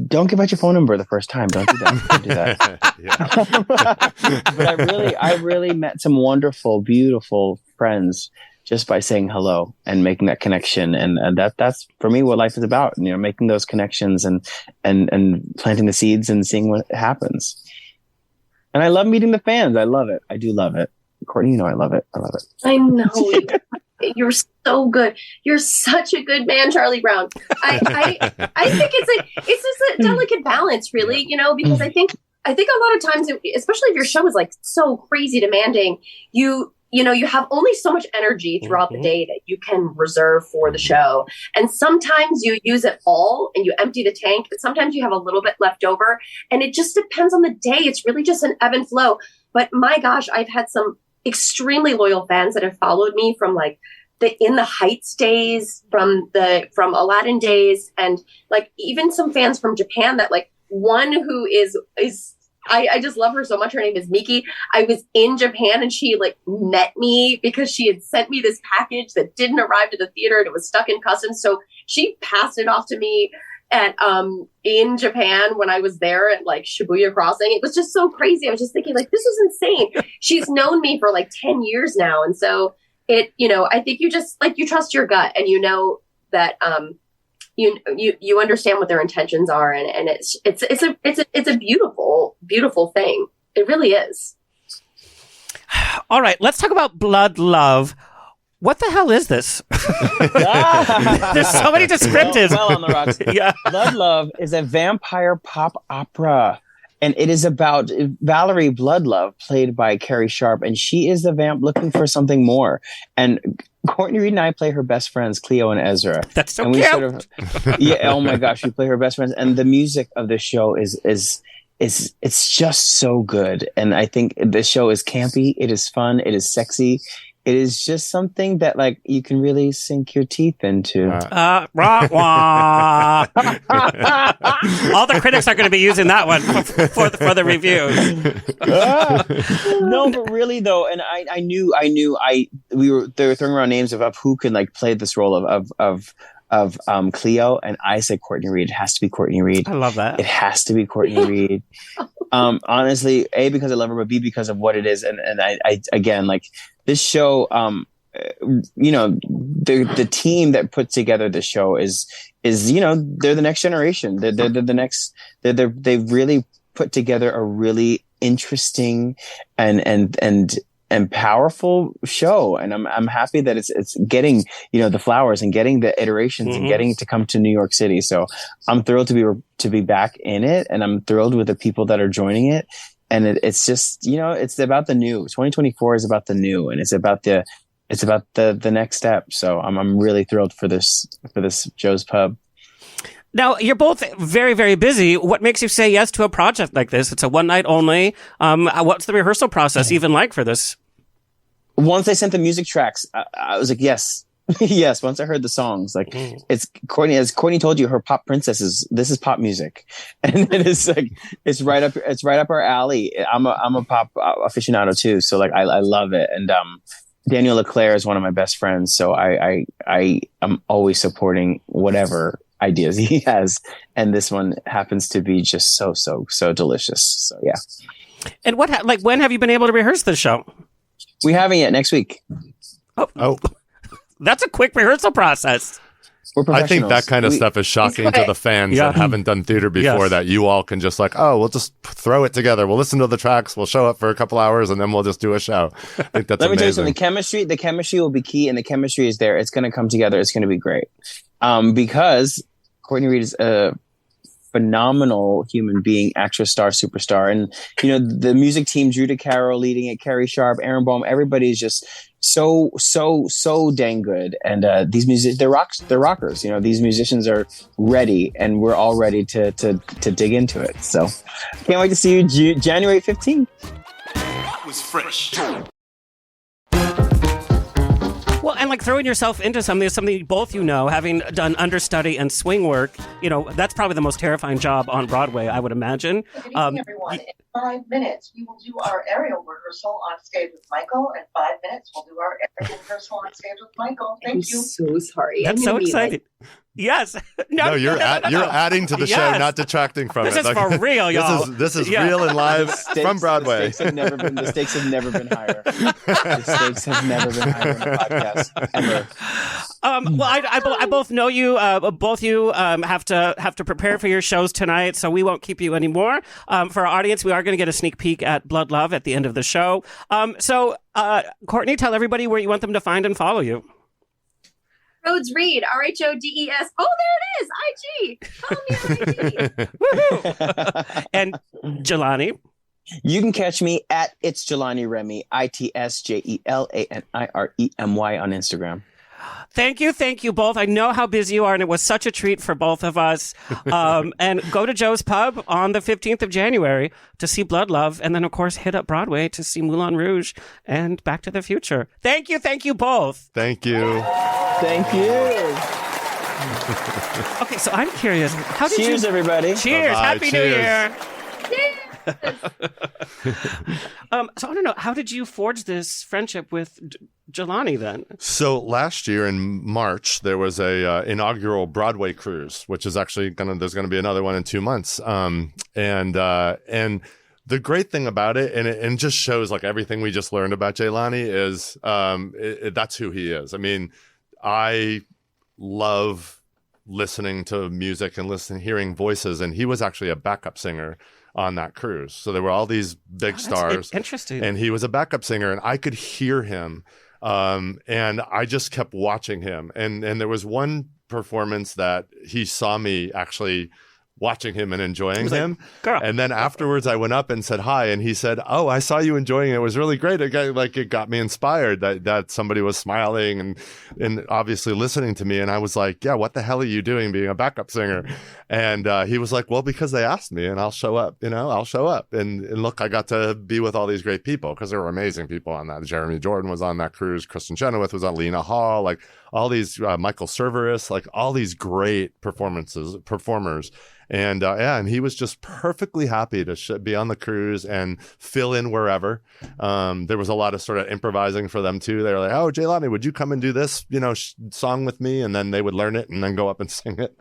don't give out your phone number the first time. Don't do that. Don't do that. But I really met some wonderful, beautiful friends just by saying hello and making that connection. And that's for me what life is about, making those connections and planting the seeds and seeing what happens. And I love meeting the fans. I love it. I do love it. Courtney, I love it. I love it. I know. You're so good. You're such a good man, Charlie Brown. I think it's just a delicate balance, really, because I think a lot of times, especially if your show is like so crazy demanding, you have only so much energy throughout the day that you can reserve for the show. And sometimes you use it all and you empty the tank, but sometimes you have a little bit left over, and it just depends on the day. It's really just an ebb and flow. But my gosh, I've had some extremely loyal fans that have followed me from like the In the Heights days, from Aladdin days, and like even some fans from Japan that like one who is I just love her so much. Her name is Miki. I was in Japan and she like met me because she had sent me this package that didn't arrive to the theater and it was stuck in customs. So she passed it off to me at in Japan when I was there at like Shibuya Crossing. It was just so crazy. I was just thinking like, this is insane. She's known me for like 10 years now. And so I think you just like, you trust your gut and that you understand what their intentions are, and it's a beautiful, beautiful thing. It really is. All right, let's talk about Blood Love. What the hell is this? There's so many descriptives. Well on the rocks. Yeah. Blood Love is a vampire pop opera, and it is about Valerie Bloodlove, played by Carrie Sharp, and she is the vamp looking for something more. And Courtney Reed and I play her best friends, Cleo and Ezra. That's so and we cute. Oh my gosh, we play her best friends, and the music of this show is it's just so good. And I think this show is campy, it is fun, it is sexy. It is just something that like you can really sink your teeth into. Rah, wah. All the critics are going to be using that one for the reviews. No, but really though, and they were throwing around names of who can like play this role of Cleo, and I said Courtney Reed. It has to be Courtney Reed. I love that. It has to be Courtney Reed. Honestly, A, because I love her, but B, because of what it is. And I again, like this show, the team that put together the show is they're the next generation. They're the next. They've really put together a really interesting and powerful show, and I'm happy that it's getting the flowers and getting the iterations and getting to come to New York City. So I'm thrilled to be back in it, and I'm thrilled with the people that are joining it. And it's just it's about the new. 2024 is about the new, and it's about the next step. So I'm really thrilled for this Joe's Pub. Now, you're both very, very busy. What makes you say yes to a project like this? It's a one night only. What's the rehearsal process even like for this? Once I sent the music tracks, I was like, yes. Yes. Once I heard the songs, like it's Courtney, as Courtney told you, her pop princesses, this is pop music. And it is like, it's right up our alley. I'm a pop aficionado too. So like, I love it. And, Daniel LeClaire is one of my best friends. So I am always supporting whatever ideas he has, and this one happens to be just so delicious. So yeah. And when have you been able to rehearse this show? We haven't yet. Next week. Oh, that's a quick rehearsal process. We're I think that professionals. kind of stuff is shocking to the fans that haven't done theater before, that you all can just like, oh, we'll just throw it together. We'll listen to the tracks. We'll show up for a couple hours and then we'll just do a show. I think that's Let me tell you amazing. something. The chemistry will be key, and the chemistry is there. It's going to come together. It's going to be great. Because Courtney Reed is a phenomenal human being, actress, star, superstar. And, the music team, Drew DeCaro leading it, Carrie Sharp, Aaron Baum, everybody's just so dang good. And these they're rockers. These musicians are ready, and we're all ready to dig into it. So can't wait to see you January 15th. That was fresh. Well, and like throwing yourself into something both having done understudy and swing work, that's probably the most terrifying job on Broadway, I would imagine. Good evening, everyone. In 5 minutes, we will do our aerial rehearsal on stage with Michael. In 5 minutes, we'll do our aerial rehearsal on stage with Michael. Thank you. So sorry. That's so exciting. Yes. No, you're adding to the show, not detracting from this it. This is for real, y'all. This is real and live from Broadway. The stakes have never been higher. The stakes have never been higher in the podcast ever. Well, I both know you. Both you have to prepare for your shows tonight, so we won't keep you anymore. For our audience, we are going to get a sneak peek at Blood Love at the end of the show. So, Courtney, tell everybody where you want them to find and follow you. Rhodes Reed, RHODES. Oh, there it is. IG. Follow me on IG. Woohoo! And Jelani. You can catch me at It's Jelani Remy, ITSJELANIREMY on Instagram. Thank you both. I know how busy you are, and it was such a treat for both of us. And go to Joe's Pub on the 15th of January to see Blood Love, and then, of course, hit up Broadway to see Moulin Rouge and Back to the Future. Thank you both. Thank you. Thank you. Okay, so I'm curious. How did Cheers, everybody. Cheers. Bye-bye. Happy Cheers. New Year. So I don't know. How did you forge this friendship with Jelani then? So last year in March, there was a inaugural Broadway cruise, which is actually there's going to be another one in 2 months. And the great thing about it, and it just shows like everything we just learned about Jelani is that's who he is. I mean, I love listening to music and hearing voices, and he was actually a backup singer on that cruise. So there were all these big stars. Interesting. And he was a backup singer, and I could hear him. And I just kept watching him. And there was one performance that he saw me actually watching him and enjoying him. Girl. And then afterwards I went up and said hi, and he said, "Oh, I saw you enjoying it. It was really great." It got me inspired that somebody was smiling and obviously listening to me. And I was like, yeah, what the hell are you doing being a backup singer? And he was like, well, because they asked me, and I'll show up, I'll show up. And look, I got to be with all these great people, because there were amazing people on that. Jeremy Jordan was on that cruise. Kristen Chenoweth was on, Lena Hall, like all these, Michael Cerveris, like all these great performers. And and he was just perfectly happy to be on the cruise and fill in wherever. There was a lot of sort of improvising for them too. They were like, "Oh, Jelani, would you come and do this, song with me?" And then they would learn it and then go up and sing it.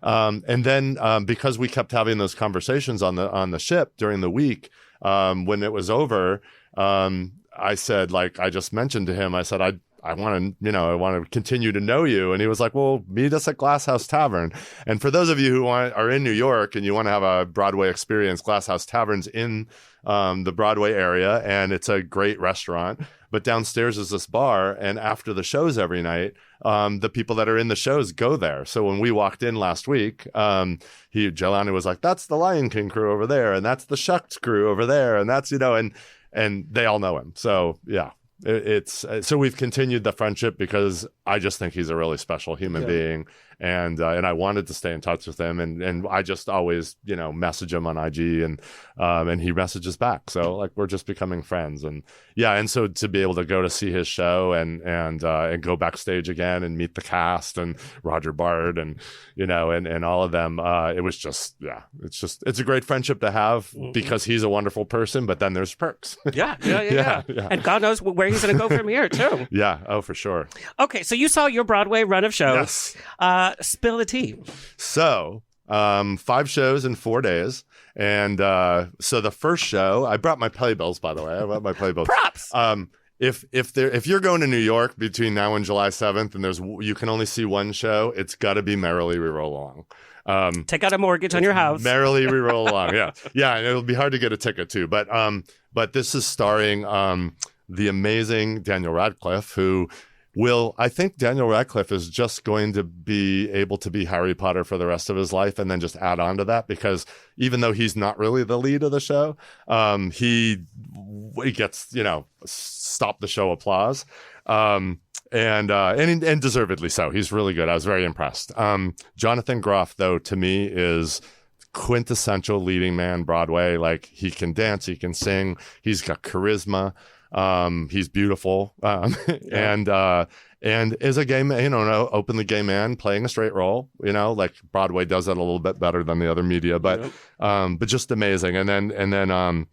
And then because we kept having those conversations on the ship during the week, when it was over, I said, like I just mentioned to him, I said, I want to continue to know you. And he was like, well, meet us at Glass House Tavern. And for those of you who are in New York and you want to have a Broadway experience, Glass House Tavern's in the Broadway area, and it's a great restaurant. But downstairs is this bar, and after the shows every night, the people that are in the shows go there. So when we walked in last week, Jelani was like, "That's the Lion King crew over there, and that's the Shucks crew over there, and that's and they all know him." So yeah. It's so we've continued the friendship because I just think he's a really special human being, and I wanted to stay in touch with him, and I just always message him on IG, and he messages back, so like we're just becoming friends, and so to be able to go to see his show and go backstage again and meet the cast and Roger Bard and and all of them, it was just it's a great friendship to have because he's a wonderful person, but then there's perks. Yeah. And God knows where he's going to go from here, too. Yeah. Oh, for sure. Okay. So you saw your Broadway run of shows. Yes. Spill the tea. So 5 shows in 4 days. And so the first show, I brought my playbills, by the way. I brought my playbills. Props. if you're going to New York between now and July 7th, and you can only see one show, it's got to be Merrily We Roll Along. Take out a mortgage on your house. Merrily We Roll Along. Yeah, yeah, and it'll be hard to get a ticket too. But this is starring the amazing Daniel Radcliffe, who I think Daniel Radcliffe is just going to be able to be Harry Potter for the rest of his life, and then just add on to that, because even though he's not really the lead of the show, he gets, stop the show applause. And deservedly so. He's really good. I was very impressed. Jonathan Groff, though, to me is quintessential leading man Broadway. Like, he can dance, he can sing, he's got charisma. He's beautiful, and is a gay man, an openly gay man playing a straight role. Like Broadway does that a little bit better than the other media, but just amazing. And then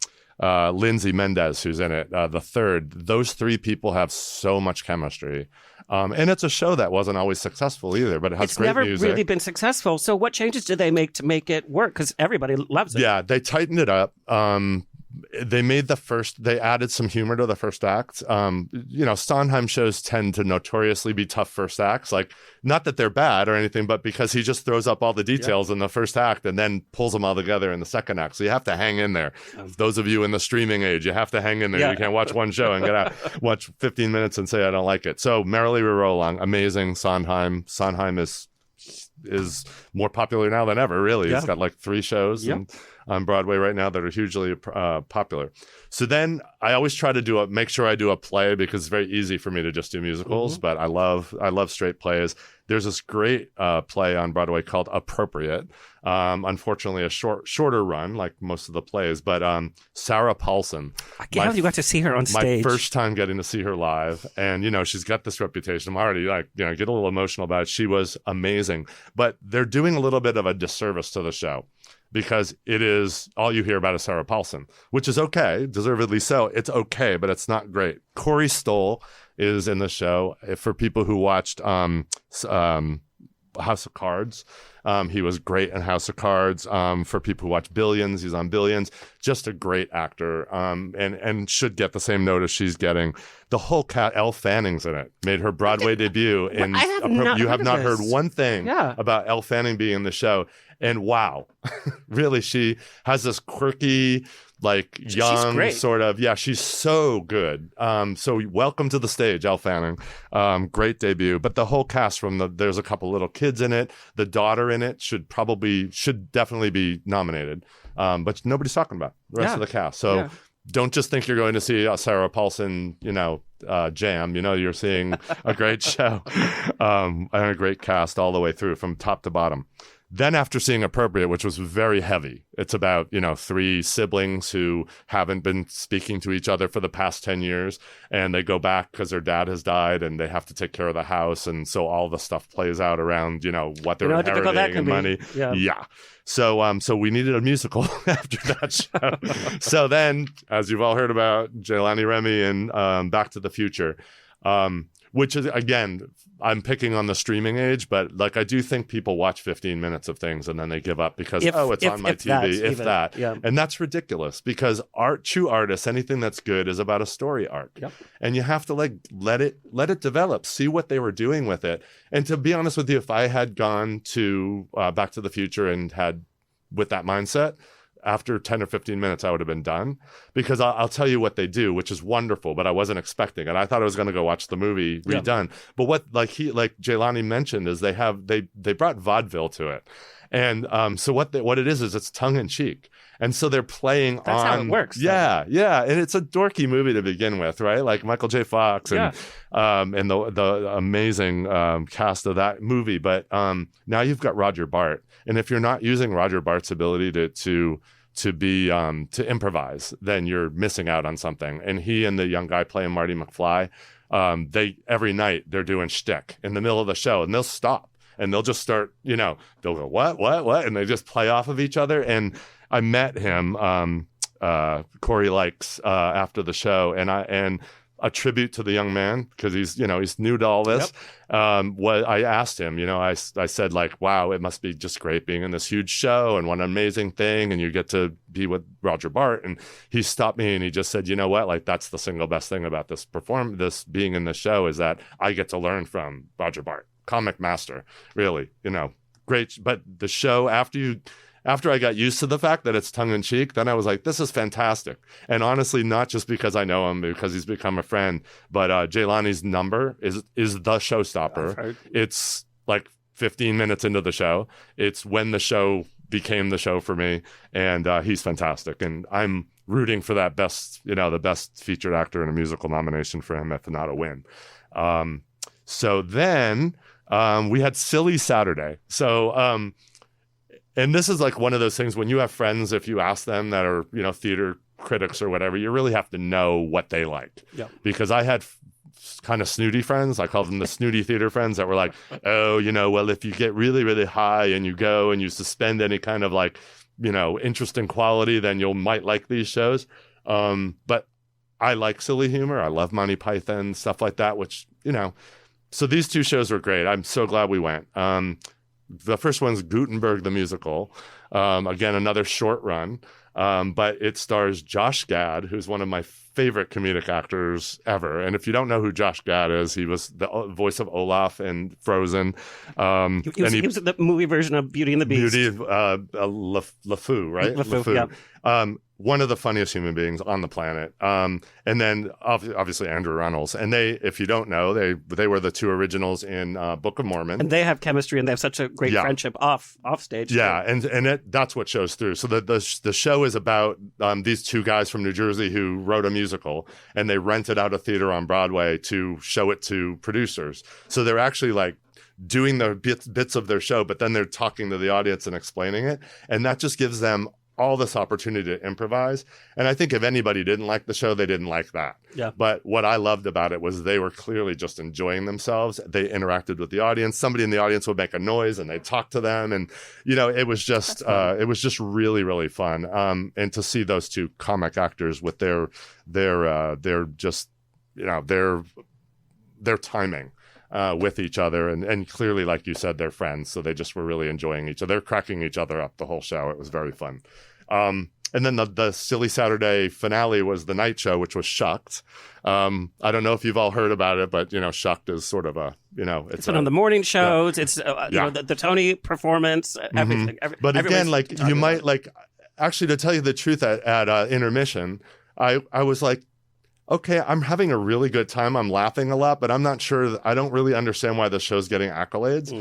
Lindsay Mendez, who's in it, the third. Those three people have so much chemistry. And it's a show that wasn't always successful either, but it has great music. It's never really been successful. So what changes did they make to make it work? Because everybody loves it. Yeah, they tightened it up. They added some humor to the first act. Sondheim shows tend to notoriously be tough first acts. Like, not that they're bad or anything, but because he just throws up all the details in the first act and then pulls them all together in the second act. So you have to hang in there. Those of you in the streaming age, you have to hang in there. You can't watch one show and get out, watch 15 minutes and say, I don't like it. So Merrily We Roll Along, amazing. Sondheim is more popular now than ever, really. He's got like 3 shows on Broadway right now that are hugely popular. So then I always try to make sure I do a play, because it's very easy for me to just do musicals, but I love straight plays. There's this great play on Broadway called Appropriate. Unfortunately, a shorter run, like most of the plays, but Sarah Paulson. I can't believe you got to see her on stage. My first time getting to see her live. And, she's got this reputation. I'm already get a little emotional about it. She was amazing. But they're doing a little bit of a disservice to the show, because it is all you hear about is Sarah Paulson, which is okay, deservedly so. It's okay, but it's not great. Corey Stoll is in the show. For people who watched House of Cards, he was great in House of Cards. For people who watch Billions, he's on Billions. Just a great actor, and should get the same notice she's getting. The whole cast, Elle Fanning's in it. Made her Broadway debut. You have not heard one thing about Elle Fanning being in the show. And wow, really, she has this quirky, young sort of, she's so good. So welcome to the stage, Elle Fanning. Great debut. But the whole cast there's a couple little kids in it. The daughter in it should definitely be nominated. But nobody's talking about the rest of the cast. So don't just think you're going to see a Sarah Paulson, jam. You're seeing a great show and a great cast all the way through from top to bottom. Then after seeing Appropriate, which was very heavy, it's about, 3 siblings who haven't been speaking to each other for the past 10 years. And they go back because their dad has died and they have to take care of the house. And so all the stuff plays out around, what they're inheriting and money. Yeah. So we needed a musical after that show. So then, as you've all heard about, Jelani Remy and Back to the Future, which is, again, I'm picking on the streaming age, but I do think people watch 15 minutes of things and then they give up because, it's on my TV, Yeah. And that's ridiculous, because true artists, anything that's good is about a story arc. Yep. And you have to let it develop, see what they were doing with it. And to be honest with you, if I had gone to Back to the Future and had with that mindset, after 10 or 15 minutes, I would have been done, because I'll tell you what they do, which is wonderful, but I wasn't expecting it. I thought I was going to go watch the movie redone. But what Jelani mentioned is they brought vaudeville to it. And so what it is it's tongue in cheek. And so they're playing That's how it works. Yeah. And it's a dorky movie to begin with, right? Like Michael J. Fox and the amazing cast of that movie. But now you've got Roger Bart. And if you're not using Roger Bart's ability to improvise, then you're missing out on something. And he and the young guy playing Marty McFly, every night they're doing shtick in the middle of the show, and they'll stop and they'll just start, they'll go, what? And they just play off of each other. And I met him, Corey Likes, after the show, and a tribute to the young man because he's new to all this. What I asked him, I said like, wow, it must be just great being in this huge show and what an amazing thing. And you get to be with Roger Bart. And he stopped me and he just said, you know what, like that's the single best thing about this being in the show is that I get to learn from Roger Bart, comic master, really, great. But the show after I got used to the fact that it's tongue-in-cheek, then I was like, this is fantastic. And honestly, not just because I know him, because he's become a friend, but Jelani's number is the showstopper. It's like 15 minutes into the show. It's when the show became the show for me, and he's fantastic. And I'm rooting for that the best featured actor in a musical nomination for him, if not a win. So then we had Silly Saturday. So... and this is like one of those things when you have friends, if you ask them that are, theater critics or whatever, you really have to know what they like. Yeah. Because I had kind of snooty friends. I call them the snooty theater friends that were like, oh, well, if you get really, really high and you go and you suspend any kind of like, interesting quality, then you might like these shows. But I like silly humor. I love Monty Python, stuff like that, which, so these two shows were great. I'm so glad we went. The first one's Gutenberg the Musical. Again, another short run. But it stars Josh Gad, who's one of my favorite comedic actors ever. And if you don't know who Josh Gad is, he was the voice of Olaf in Frozen. He was the movie version of Beauty and the Beast. Beauty of LeFou, right? LeFou, yeah. One of the funniest human beings on the planet. And then obviously Andrew Reynolds. And they, if you don't know, they were the two originals in Book of Mormon. And they have chemistry and they have such a great friendship off stage. Yeah, and that's what shows through. So the show is about these two guys from New Jersey who wrote a musical, and they rented out a theater on Broadway to show it to producers. So they're actually like doing the bits of their show, but then they're talking to the audience and explaining it. And that just gives them all this opportunity to improvise. And I think if anybody didn't like the show, they didn't like that. Yeah. But what I loved about it was they were clearly just enjoying themselves. They interacted with the audience. Somebody in the audience would make a noise and they'd talk to them. And, it was just really, really fun. And to see those two comic actors with their timing. With each other, and clearly, like you said, they're friends, so they just were really enjoying each other. They're cracking each other up the whole show. It was very fun. And then the Silly Saturday finale was the night show, which was Shucked. I don't know if you've all heard about it, but Shucked is sort of it's been on the morning shows. Yeah. It's the Tony performance, everything. Mm-hmm. But again, like you might like actually, to tell you the truth, at intermission, I was like, okay, I'm having a really good time. I'm laughing a lot, but I'm not sure. I don't really understand why the show's getting accolades.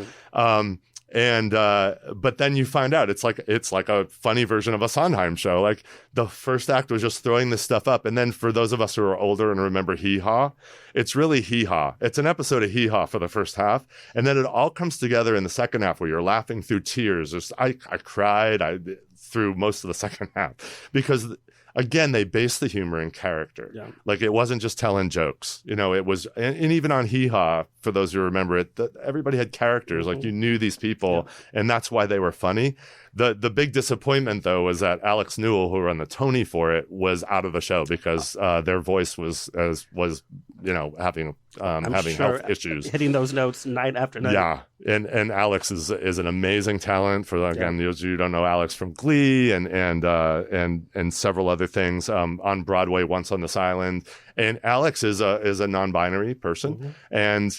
But then you find out it's like a funny version of a Sondheim show. Like the first act was just throwing this stuff up. And then for those of us who are older and remember Hee Haw, it's really Hee Haw. It's an episode of Hee Haw for the first half. And then it all comes together in the second half where you're laughing through tears. I cried through most of the second half because again, they based the humor in character. Yeah. Like it wasn't just telling jokes. It was, and even on Hee Haw, for those who remember it, everybody had characters. Like you knew these people, and that's why they were funny. The big disappointment, though, was that Alex Newell, who won the Tony for it, was out of the show because their voice was having health issues, hitting those notes night after night. Yeah, and Alex is an amazing talent. For again, those of you who don't know Alex from Glee and several other things on Broadway, Once on This Island. And Alex is a non-binary person and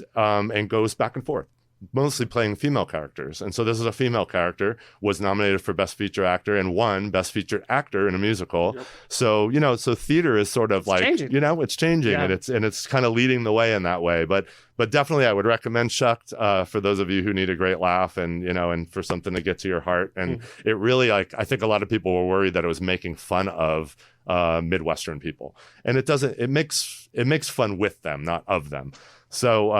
goes back and forth, mostly playing female characters. And so this is a female character, was nominated for Best Feature Actor and won Best Featured Actor in a musical. Yep. So, so theater is sort of changing. It's changing and it's kind of leading the way in that way. But definitely I would recommend Shucked for those of you who need a great laugh and for something to get to your heart. And it really, I think a lot of people were worried that it was making fun of Midwestern people. And it makes fun with them, not of them. So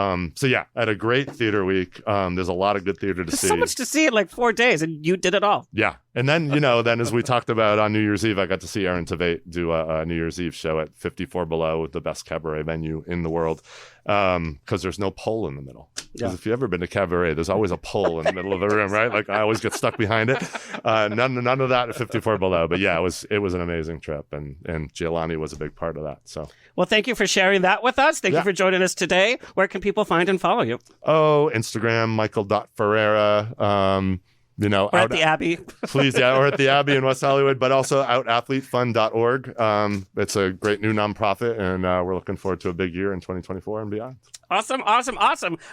yeah, I had a great theater week. There's a lot of good theater to see. So much to see in like 4 days, and you did it all. Yeah. And then, then as we talked about on New Year's Eve, I got to see Aaron Tveit do a New Year's Eve show at 54 Below, the best cabaret venue in the world. Because there's no pole in the middle. Because if you've ever been to cabaret, there's always a pole in the middle of the room, right? Like I always get stuck behind it. None of that at 54 Below. But yeah, it was an amazing trip, and Jelani was a big part of that. So, well, thank you for sharing that with us. Thank you for joining us today. Where can people find and follow you? Oh, Instagram, Michael.Ferrera. Or at the Abbey. Please, or at the Abbey in West Hollywood, but also outathletefund.org. It's a great new nonprofit, and we're looking forward to a big year in 2024 and beyond. Awesome.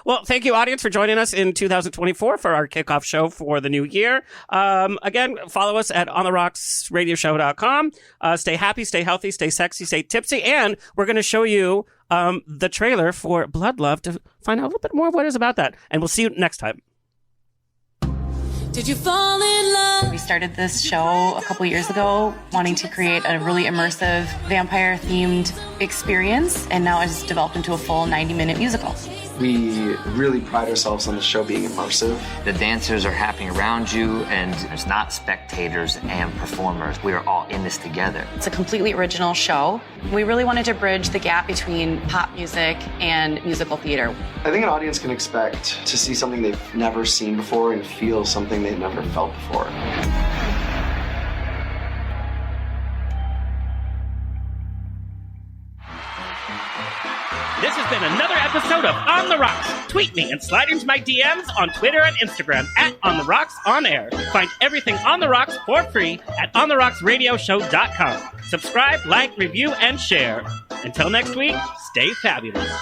Well, thank you, audience, for joining us in 2024 for our kickoff show for the new year. Again, follow us at ontherocksradioshow.com. Stay happy, stay healthy, stay sexy, stay tipsy, and we're going to show you the trailer for Blood Love to find out a little bit more of what it is about that. And we'll see you next time. Did you fall in love? We started this show a couple years ago, wanting to create a really immersive vampire-themed experience, and now it's developed into a full 90-minute musical. We really pride ourselves on the show being immersive. The dancers are happening around you, and there's not spectators and performers. We are all in this together. It's a completely original show. We really wanted to bridge the gap between pop music and musical theater. I think an audience can expect to see something they've never seen before and feel something they've never felt before. This has been another episode of On the Rocks. Tweet me and slide into my DMs on Twitter and Instagram at On the Rocks On Air. Find everything On the Rocks for free at ontherocksradioshow.com. Subscribe, like, review, and share. Until next week, stay fabulous.